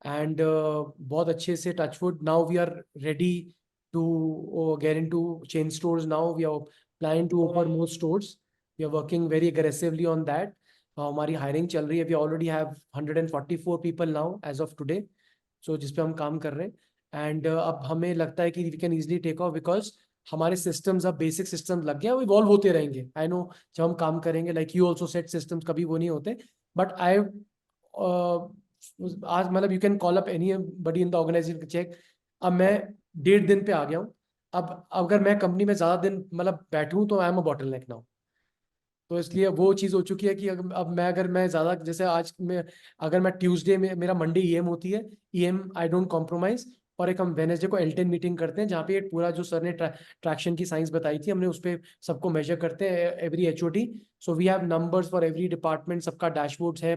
[SPEAKER 3] एंड बहुत अच्छे से, touchwood, now we are ready to get into chain stores, now we are planning to open more stores, we are working very aggressively on that. हमारी हायरिंग चल रही है, we already have 144 people now as of today, so जिस पे हम काम कर रहे हैं। एंड अब हमें लगता है कि we can easily take off, because हमारे सिस्टम्स अब बेसिक सिस्टम्स लग गए, वो इवॉल्व होते रहेंगे। आई नो जब हम काम करेंगे, like you also set systems, कभी वो नहीं होते, बट आई आज मतलब you can call up anybody in the organisation check. अब मैं 1.5 दिन पे आ गया हूँ। अब अगर मैं कंपनी में ज्यादा दिन मतलब बैठूं तो I am a bottleneck now. तो इसलिए वो चीज़ हो चुकी है कि अब मैं, अगर मैं ज़्यादा, जैसे आज में अगर मैं ट्यूसडे में, मेरा मंडे ईएम होती है, ईएम आई डोंट कॉम्प्रोमाइज, और एक हम वेनेसडे को L10 मीटिंग करते हैं, जहाँ पे पूरा जो सर ने ट्रैक्शन की साइंस बताई थी, हमने उस पर सबको मेजर करते हैं, every HOD। So we have numbers for every department, सबका डैशबोर्ड्स है,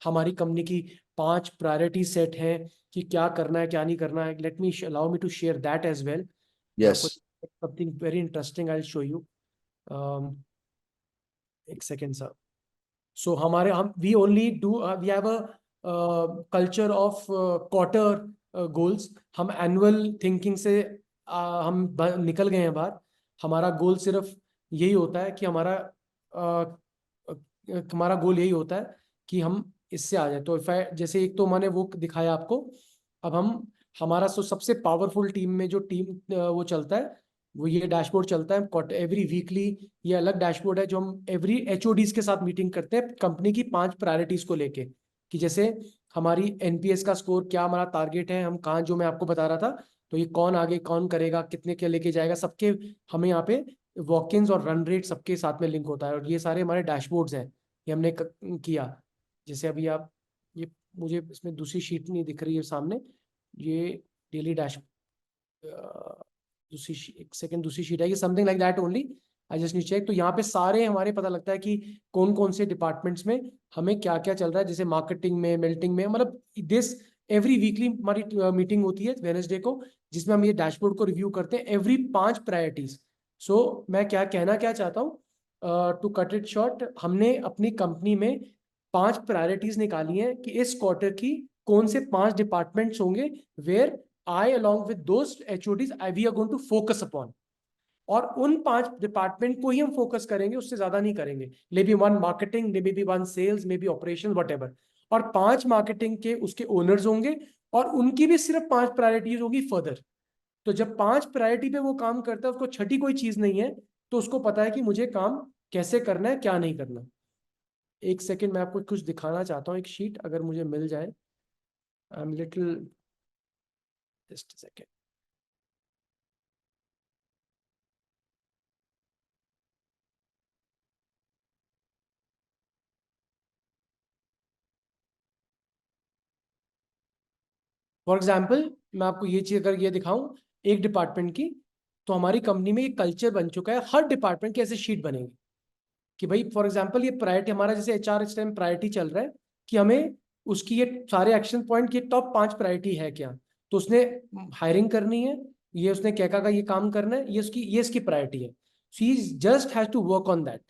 [SPEAKER 3] हमारी कंपनी की 5 प्रायोरिटी सेट है कि क्या करना है क्या नहीं करना है। Let me allow me to share that as well. मैं आपको
[SPEAKER 1] Yes.
[SPEAKER 3] Something very interesting I show you, एक सेकेंड सर। सो हमारे, हम we only do, we have a culture of quarter goals. हम एनुअल थिंकिंग से हम निकल गए हैं बाहर। हमारा गोल सिर्फ यही होता है कि हमारा गोल यही होता है कि हम इससे आ जाए। तो जैसे एक तो मैंने वो दिखाया आपको। अब हम, हमारा सबसे पावरफुल टीम में जो टीम वो चलता है, वो ये डैशबोर्ड चलता है एवरी वीकली। ये अलग डैशबोर्ड है जो हम एवरी HODs के साथ मीटिंग करते हैं, कंपनी की 5 प्रायोरिटीज को लेके, कि जैसे हमारी NPS का स्कोर क्या, हमारा टारगेट है, हम कहाँ, जो मैं आपको बता रहा था, तो ये कौन आगे कौन करेगा, कितने के लेके जाएगा, सबके हमें यहाँ पे वॉक-इन्स और रन रेट सबके साथ में लिंक होता है। और ये सारे हमारे डैशबोर्ड्स हैं, ये हमने किया। जैसे अभी आप, ये मुझे इसमें दूसरी शीट नहीं दिख रही है सामने, ये डेली डैश, एक सेकंड, दूसरी शीट है, ये something like that only, I just need check. तो यहाँ पे सारे हमारे पता लगता है कि कौन कौन से डिपार्टमेंट्स में हमें क्या क्या चल रहा है, जैसे मार्केटिंग में, मेल्टिंग में, मतलब दिस एवरी वीकली हमारी मीटिंग होती है वेडनेसडे को, जिसमें हम ये डैशबोर्ड को रिव्यू करते हैं, एवरी 5 प्रायोरिटीज। सो मैं क्या कहना क्या चाहता हूँ, टू कट इट शॉर्ट, हमने अपनी कंपनी में 5 प्रायोरिटीज निकाली हैं कि इस क्वार्टर की कौन से 5 डिपार्टमेंट्स होंगे वेयर आई अलॉन्ग विद दोस्त HODs we are going to focus upon, और उन 5 डिपार्टमेंट को ही हम फोकस करेंगे, उससे ज्यादा नहीं करेंगे। Maybe 1 marketing, maybe 1 sales, maybe operation, whatever. और 5 मार्केटिंग के उसके ओनर्स होंगे और उनकी भी सिर्फ 5 प्रायोरिटीज होगी फर्दर। तो जब 5 प्रायोरिटी पे वो काम करता है, उसको छठी कोई चीज नहीं है, तो उसको पता है कि मुझे काम कैसे करना है, क्या नहीं करना। एक सेकेंड, मैं आपको कुछ दिखाना चाहता हूँ, एक शीट अगर मुझे मिल जाए। I am little, just second. For example, मैं आपको ये चीज अगर ये दिखाऊं एक डिपार्टमेंट की, तो हमारी कंपनी में एक कल्चर बन चुका है, हर डिपार्टमेंट की ऐसे शीट बनेगी कि भाई फॉर एग्जाम्पल ये प्रायोरिटी हमारा, जैसे HR इस टाइम प्रायोरिटी चल रहा है कि हमें उसकी ये सारे एक्शन पॉइंट की टॉप 5 प्रायोरिटी है क्या, तो उसने हायरिंग करनी है, ये उसने क्या का ये काम करना है, ये इसकी प्रायोरिटी है। She just has to work on that.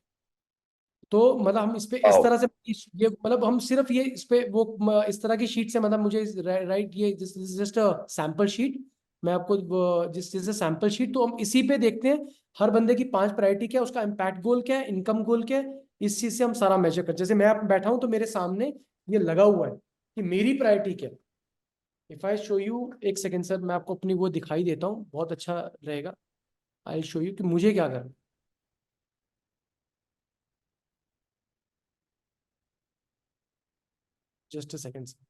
[SPEAKER 3] तो मतलब हम इस पे इस तरह से ये मतलब हम सिर्फ ये इस पे वो इस तरह की शीट से, मतलब मुझे राइट, ये जस्ट अ सैंपल शीट, मैं आपको जिस चीज से सैंपल शीट, तो हम इसी पे देखते हैं हर बंदे की 5 प्रायोरिटी क्या है, उसका इम्पैक्ट गोल क्या है, इनकम गोल क्या है, इस चीज से हम सारा मेजर कर। जैसे मैं आप बैठा हूं तो मेरे सामने ये लगा हुआ है कि मेरी प्रायोरिटी क्या है। इफ आई शो यू, एक सेकेंड सर, मैं आपको अपनी वो दिखाई देता हूँ, बहुत अच्छा रहेगा। आई शो यू कि मुझे क्या करना। Just a second sir.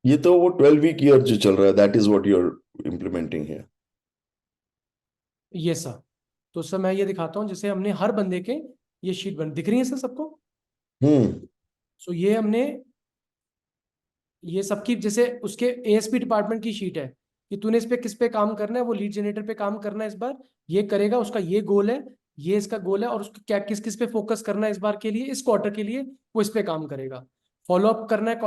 [SPEAKER 1] ये तो वो 12 वीक ईयर जो चल रहा है, that is what you are implementing है।
[SPEAKER 3] ये सर, तो सर मैं ये दिखाता हूँ, जैसे हमने हर बंदे के ये शीट बन दिख रही है सर सबको।
[SPEAKER 1] हम्म।
[SPEAKER 3] सो ये हमने ये सबकी, जैसे उसके ASP डिपार्टमेंट की शीट है कि तूने इस पे किस पे काम करना है, वो लीड जनरेटर पे काम करना है इस बार, ये करेगा, उसका ये गोल है, ये इसका गोल है, और उसको क्या किस किस पे फोकस करना है इस बार के लिए, इस क्वार्टर के लिए वो इस पे काम करेगा। फॉलोअप करना है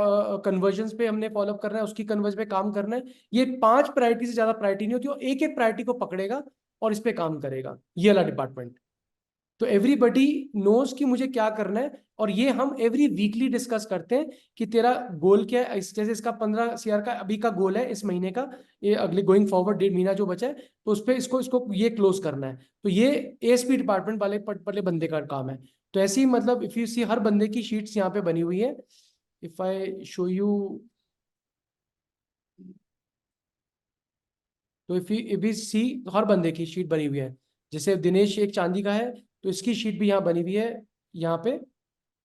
[SPEAKER 3] कन्वर्जन पे, हमने फॉलोअप करना है, उसकी कन्वर्जन पे काम करना है। ये 5 प्रायोरिटी से ज्यादा प्रायोरिटी नहीं होती, वो एक एक प्रायोरिटी को पकड़ेगा और इस पे काम करेगा, ये वाला डिपार्टमेंट। तो एवरीबडी नोज कि मुझे क्या करना है, और ये हम एवरी वीकली डिस्कस करते हैं कि तेरा गोल क्या है। जैसे इसका 15 CR का अभी का गोल है इस महीने का, ये अगले गोइंग फॉरवर्ड 1.5 महीना जो बचा है, तो उस पर इसको इसको ये क्लोज करना है। तो ये ASP डिपार्टमेंट वाले बंदे का काम है। तो ऐसे ही मतलब इफ यू सी, हर बंदे की शीट्स यहाँ पे बनी हुई है। इफ आई शो यू, तो इफ यू सी, हर बंदे की शीट बनी हुई है। जैसे दिनेश एक चांदी का है, तो इसकी शीट भी यहाँ बनी हुई है यहाँ पे।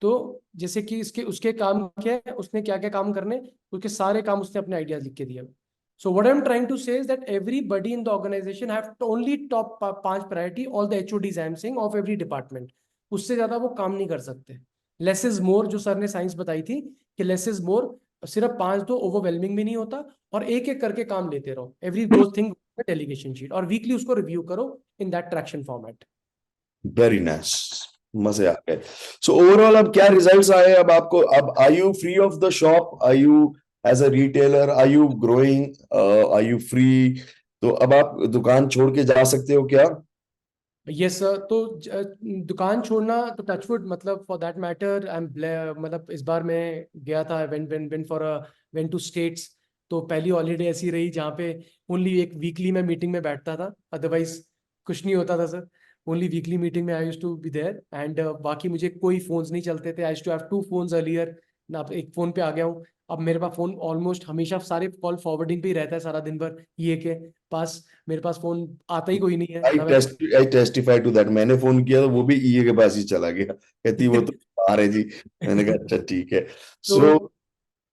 [SPEAKER 3] तो जैसे कि इसके उसके काम क्या है, उसने क्या क्या काम करने, उसके सारे काम उसने अपने आइडियाज लिख के दिए। So what I am trying to say is that everybody in the organisation have only top 5 priority, all the HODs I am saying of every department. उससे ज्यादा वो काम नहीं कर सकते। लेस इज मोर, जो सर ने साइंस बताई थी कि लेस इज मोर, सिर्फ 5 दो ओवरवेलमिंग भी नहीं होता, और एक एक करके काम लेते रहो, एवरी दो थिंग डेलीगेशन शीट, और वीकली उसको रिव्यू करो in that traction format.
[SPEAKER 1] Very nice, मजे आ गए। सो ओवरऑल अब क्या रिजल्ट्स आए अब आपको? अब are you free of the shop? Are you as a retailer, are you growing, are you free? तो अब आप दुकान छोड़ के जा सकते हो क्या?
[SPEAKER 3] यस सर, तो दुकान छोड़ना तो टचवुड, मतलब for that matter I am, मतलब इस बार मैं गया था, when for when two states. तो पहली हॉलीडे ऐसी रही जहाँ पे ओनली एक वीकली में मीटिंग में बैठता था, अदरवाइज कुछ नहीं होता था सर। ओनली वीकली मीटिंग में I used to be there, and बाकी मुझे कोई फोन्स नहीं चलते थे। I used to have 2 phones earlier, ना एक फोन पे आ गया हूँ। अब मेरे पास फोन ऑलमोस्ट हमेशा सारे कॉल फॉरवर्डिंग पे ही रहता है सारा दिन भर, ये के पास मेरे पास फोन आता ही कोई नहीं है ना। मैं
[SPEAKER 1] आई टेस्टिफाई टू दैट। मैंने फोन किया तो वो भी ईए के पास ही चला गया, कहती वो तो बाहर है जी। मैंने कहा अच्छा ठीक है।
[SPEAKER 3] तो
[SPEAKER 1] सो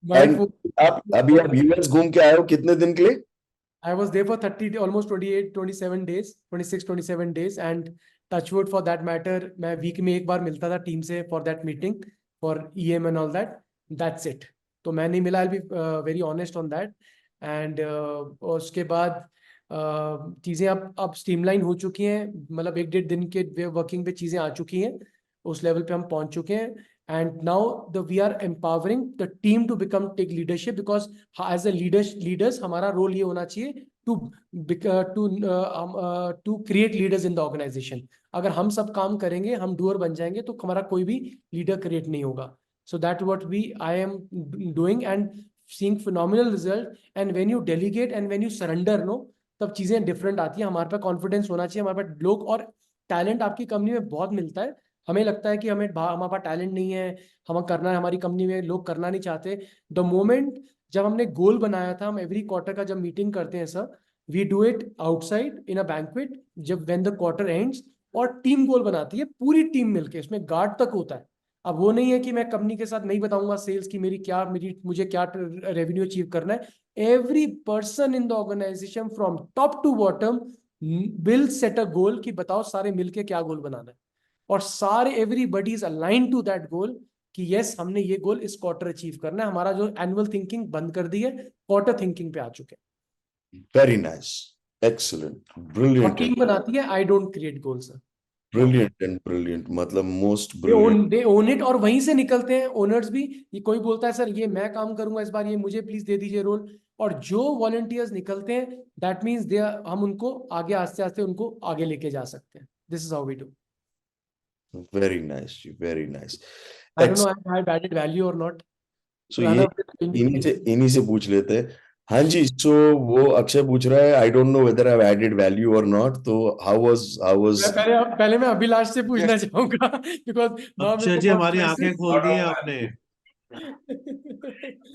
[SPEAKER 3] my
[SPEAKER 1] एंड
[SPEAKER 3] phone,
[SPEAKER 1] आप अभी आप यूएस घूम के आए हो कितने दिन के लिए?
[SPEAKER 3] I was there for 30, almost 28, 27 days, 26, 27 days, and touchwood for that matter, मैं वीक में एक बार मिलता था टीम से for that meeting, for EM and all that. That's it. तो मैं नहीं मिला, I be very honest on that. And उसके बाद चीज़ें अब स्ट्रीमलाइन हो चुकी हैं, मतलब 1-1.5 दिन के वे वर्किंग पे चीज़ें आ चुकी हैं, उस लेवल पे हम पहुंच चुके हैं। And now we are empowering the team to become tech leadership, because as a leaders हमारा रोल ये होना चाहिए to create leaders in the organisation. अगर हम सब काम करेंगे, हम डूअर बन जाएंगे, तो हमारा कोई भी लीडर क्रिएट नहीं होगा। So that what I am doing and seeing phenomenal result. And when you delegate and when you surrender, no, तब चीजें डिफरेंट आती है। हमारे पास कॉन्फिडेंस होना चाहिए, हमारे पास लोग और टैलेंट आपकी कंपनी में बहुत मिलता है। हमें लगता है कि हमारे पास टैलेंट नहीं है, हमें करना है, हमारी कंपनी में लोग करना नहीं चाहते। द मोमेंट जब हमने गोल बनाया था, हम एवरी क्वार्टर का जब मीटिंग करते हैं sir, we do it outside in a banquet, जब व्हेन द क्वार्टर एंड्स, और टीम गोल बनाती है पूरी टीम मिलके, इसमें गार्ड तक होता है। अब वो नहीं है कि मैं कंपनी के साथ नहीं बताऊंगा सेल्स की मुझे क्या रेवेन्यू अचीव करना है। Every person in the organisation from top to bottom will set a goal कि बताओ सारे मिलके क्या गोल बनाना है, और सारे everybody is align to that goal कि यस, हमने ये गोल इस क्वार्टर अचीव करना है। हमारा जो एनुअल थिंकिंग बंद कर दी है, क्वार्टर थिंकिंग पे आ चुके हैं।
[SPEAKER 1] वेरी नाइस, एक्सीलेंट,
[SPEAKER 3] और
[SPEAKER 1] ब्रिलियंट
[SPEAKER 3] टीम बनाती है, I don't create goals.
[SPEAKER 1] Brilliant and brilliant, मतलब मोस्ट
[SPEAKER 3] दे ओन इट, और वहीं से निकलते हैं ओनर्स भी। ये कोई बोलता है सर ये मैं काम करूंगा इस बार, ये मुझे प्लीज दे दीजिए रोल, और जो वॉलंटियर्स निकलते हैं, दैट मींस दे, हम उनको आगे आस्ते आस्ते उनको आगे लेके जा सकते हैं। This is how we do.
[SPEAKER 1] Very nice, very nice.
[SPEAKER 3] I don't know I have added value और नॉट।
[SPEAKER 1] सो ये इन्हीं से पूछ लेते हैं। हाँ जी, सो वो अक्षय पूछ रहा है, I don't know whether I have added value और नॉट, तो हाउ वाज
[SPEAKER 3] पहले मैं अभिलाष से पूछना चाहूंगा, बिकॉज नाउ मेरे
[SPEAKER 2] अक्षय
[SPEAKER 3] को
[SPEAKER 2] जी,
[SPEAKER 3] बहुत
[SPEAKER 2] हमारी
[SPEAKER 3] stress
[SPEAKER 2] आंखें
[SPEAKER 3] है।
[SPEAKER 2] खोल दी है आपने।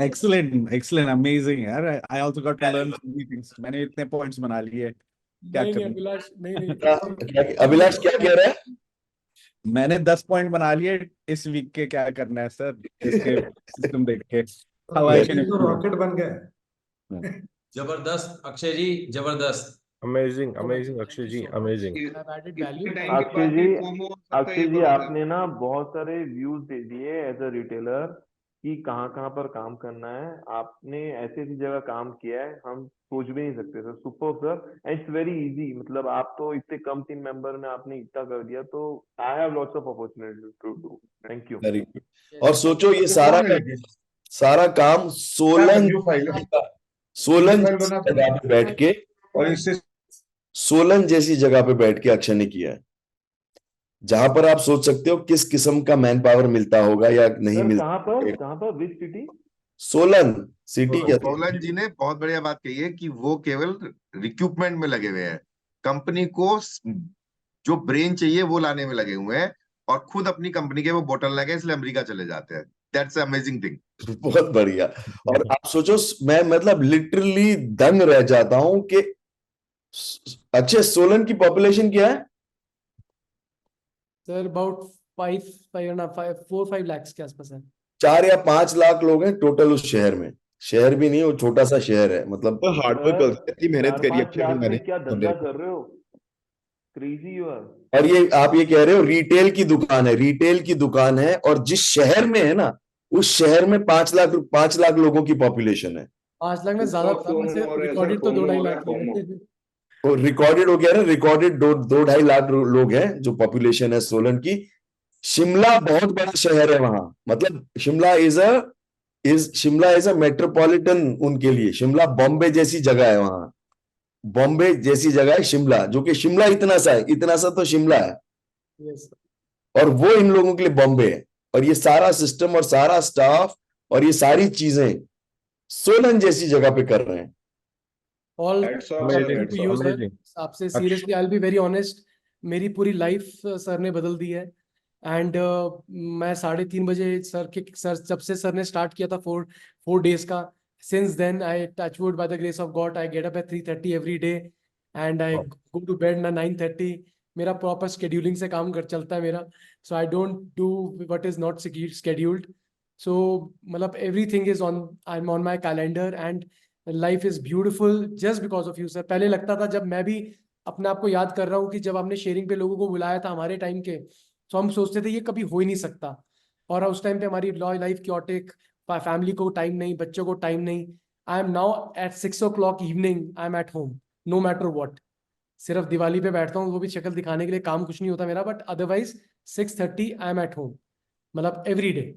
[SPEAKER 2] एक्सीलेंट एक्सीलेंट, अमेजिंग यार। I also got to learn things. मैंने इतने पॉइंट्स बना लिए, क्या
[SPEAKER 3] नहीं
[SPEAKER 2] करूं।
[SPEAKER 3] अभिलाष, नहीं
[SPEAKER 1] अभिलाष क्या कह रहा है?
[SPEAKER 2] मैंने 10 पॉइंट बना लिए इस वीक के, क्या करना है सर इसके सिस्टम देख के। हवाई के
[SPEAKER 5] तो रॉकेट बन गए।
[SPEAKER 6] जबरदस्त अक्षय जी, जबरदस्त।
[SPEAKER 7] अमेजिंग अमेजिंग अक्षय जी, अमेजिंग।
[SPEAKER 5] अक्षय जी आपने ना बहुत सारे व्यूज दे दिए एज अ रिटेलर कि कहाँ कहाँ पर काम करना है। आपने ऐसी ऐसी जगह काम किया है, हम सोच भी नहीं सकते sir. Super sir, and it's very easy. मतलब आप तो इतने कम टीम मेंबर में आपने इतना कर दिया, तो I have lots of opportunity to do. Thank you.
[SPEAKER 1] Very good. और सोचो ये सारा काम सोलन जैसी जगह पे बैठ के,
[SPEAKER 5] और इससे
[SPEAKER 1] सोलन जैसी जगह पे बैठ के अक्षय ने किया है, जहां पर आप सोच सकते हो किस किस्म का मैन पावर मिलता होगा या नहीं मिलता।
[SPEAKER 5] कहाँ पर विच सिटी?
[SPEAKER 1] सोलन सिटी क्या?
[SPEAKER 8] सोलन जी ने बहुत बढ़िया बात कही है कि वो केवल रिक्रूटमेंट में लगे हुए हैं, कंपनी को जो ब्रेन चाहिए वो लाने में लगे हुए हैं, और खुद अपनी कंपनी के वो बोतल लगे, इसलिए अमेरिका चले जाते हैं। That's amazing thing.
[SPEAKER 1] बहुत बढ़िया। और आप सोचो, मैं मतलब लिटरली दंग रह जाता हूं कि अक्षय, सोलन की पॉपुलेशन क्या है?
[SPEAKER 3] सर अबाउट 4-5 lakhs के आसपास है।
[SPEAKER 1] 4 या 5 लाख लोग हैं टोटल उस शहर में। शहर भी नहीं, वो छोटा सा शहर है, मतलब
[SPEAKER 9] हार्डवर्क करते हैं, इतनी मेहनत करी अक्षय जी मैंने।
[SPEAKER 5] क्या धंधा कर रहे हो? Crazy you are.
[SPEAKER 1] और ये आप ये कह रहे हो रिटेल की दुकान है, रिटेल की दुकान है, और जिस शहर में है ना, उस शहर में 5 लाख लोगों की पॉपुलेशन है।
[SPEAKER 3] 5 लाख में ज्यादा था, रिकॉर्डेड तो 2-2.5 लाख है।
[SPEAKER 1] तो रिकॉर्डेड हो गया ना, रिकॉर्डेड 2-2.5 लाख लोग हैं जो पॉपुलेशन है सोलन की। शिमला बहुत बड़ा शहर है वहां, मतलब शिमला इज अ मेट्रोपॉलिटन उनके लिए। शिमला बॉम्बे जैसी जगह है वहां, बॉम्बे जैसी जगह है शिमला, जो कि शिमला इतना सा है, इतना सा तो शिमला है,
[SPEAKER 3] Yes,
[SPEAKER 1] और वो इन लोगों के लिए बॉम्बे है। और ये सारा सिस्टम और सारा स्टाफ और ये सारी चीजें सोलन जैसी जगह पे कर रहे हैं।
[SPEAKER 3] all
[SPEAKER 7] Amazing,
[SPEAKER 3] to you, sir.
[SPEAKER 7] amazing.
[SPEAKER 3] आपसे seriously I will be very honest, मेरी पूरी लाइफ सर ने बदल दी है। एंड मैं 3:30 बजे सर जब से सर ने स्टार्ट किया था 4 days का, since then I touchwood by the grace of God I get up at 3:30 every day and I go to bed ना 9:30। मेरा प्रॉपर शेड्यूलिंग से काम कर चलता है मेरा, so I don't do what is not scheduled. So मतलब everything is on, I am on my calendar and life is beautiful just because of you sir. पहले लगता था, जब मैं भी अपने आप को याद कर रहा हूँ कि जब हमने शेयरिंग पे लोगों को बुलाया था हमारे टाइम के, तो हम सोचते थे ये कभी हो ही नहीं सकता। और उस टाइम पे हमारी लाइफ क्योटिक, फैमिली को टाइम नहीं, बच्चों को टाइम नहीं. I am now at 6 o'clock evening I am at home, no matter what. सिर्फ दिवाली पे बैठता हूँ, वो भी शक्ल दिखाने के लिए, काम कुछ नहीं होता मेरा, but otherwise 6:30 I am at home. मतलब एवरी डे,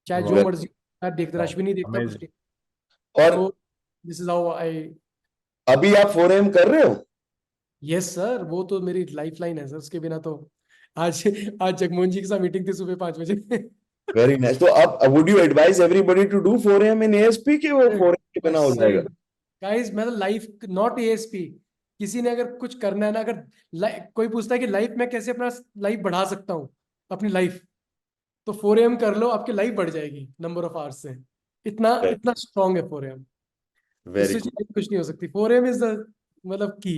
[SPEAKER 3] चाहे जो
[SPEAKER 1] Wow.
[SPEAKER 3] मर्जी. मैं देखता, रश भी नहीं देखता कुछ.
[SPEAKER 7] Amazing.
[SPEAKER 1] और
[SPEAKER 3] तो दिस इज हाउ आई.
[SPEAKER 1] अभी आप 4 AM कर रहे हो?
[SPEAKER 3] यस सर, वो तो मेरी लाइफ लाइन है सर, उसके बिना तो. आज आज जगमोहन जी के साथ मीटिंग थी सुबह 5 बजे.
[SPEAKER 1] Very nice. तो अब would you advise everybody to do 4 AM इन ASP के वो 4 AM के बिना हो जाएगा?
[SPEAKER 3] गाइस, मतलब लाइफ नॉट ASP. किसी ने अगर कुछ करना है ना, अगर कोई पूछता है कि लाइफ में कैसे अपना लाइफ बढ़ा सकता हूँ, अपनी लाइफ, तो 4 AM कर लो, आपकी लाइफ बढ़ जाएगी नंबर ऑफ आवर्स से. इतना इतना स्ट्रांग है 4 AM.
[SPEAKER 1] वेरी
[SPEAKER 3] इससे कुछ नहीं हो सकती. 4 AM इज द मतलब की.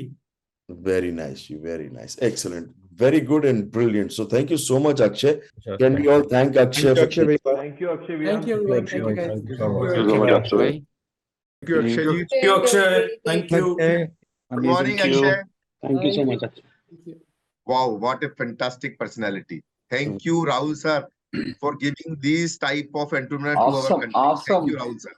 [SPEAKER 1] very nice, you very nice, excellent, very good and brilliant. So thank you so much, Akshay.
[SPEAKER 7] Sure,
[SPEAKER 1] Can we all thank Akshay for
[SPEAKER 9] Akshay भाई,
[SPEAKER 5] थैंक यू अक्षय भैया.
[SPEAKER 3] Thank you everyone. Thank you guys.
[SPEAKER 7] Thank you so much.
[SPEAKER 4] Thank you so much, Akshay.
[SPEAKER 9] Thank you Akshay ji.
[SPEAKER 6] Thank you, Akshay. Thank you.
[SPEAKER 8] Good morning
[SPEAKER 4] Thank you.
[SPEAKER 8] Akshay.
[SPEAKER 10] Thank you so much.
[SPEAKER 8] Wow, what a fantastic personality. Thank you, Rahul sir, for giving these type of entrepreneur to our
[SPEAKER 10] Awesome,
[SPEAKER 8] country. Thank
[SPEAKER 10] awesome.
[SPEAKER 8] you, Rahul sir.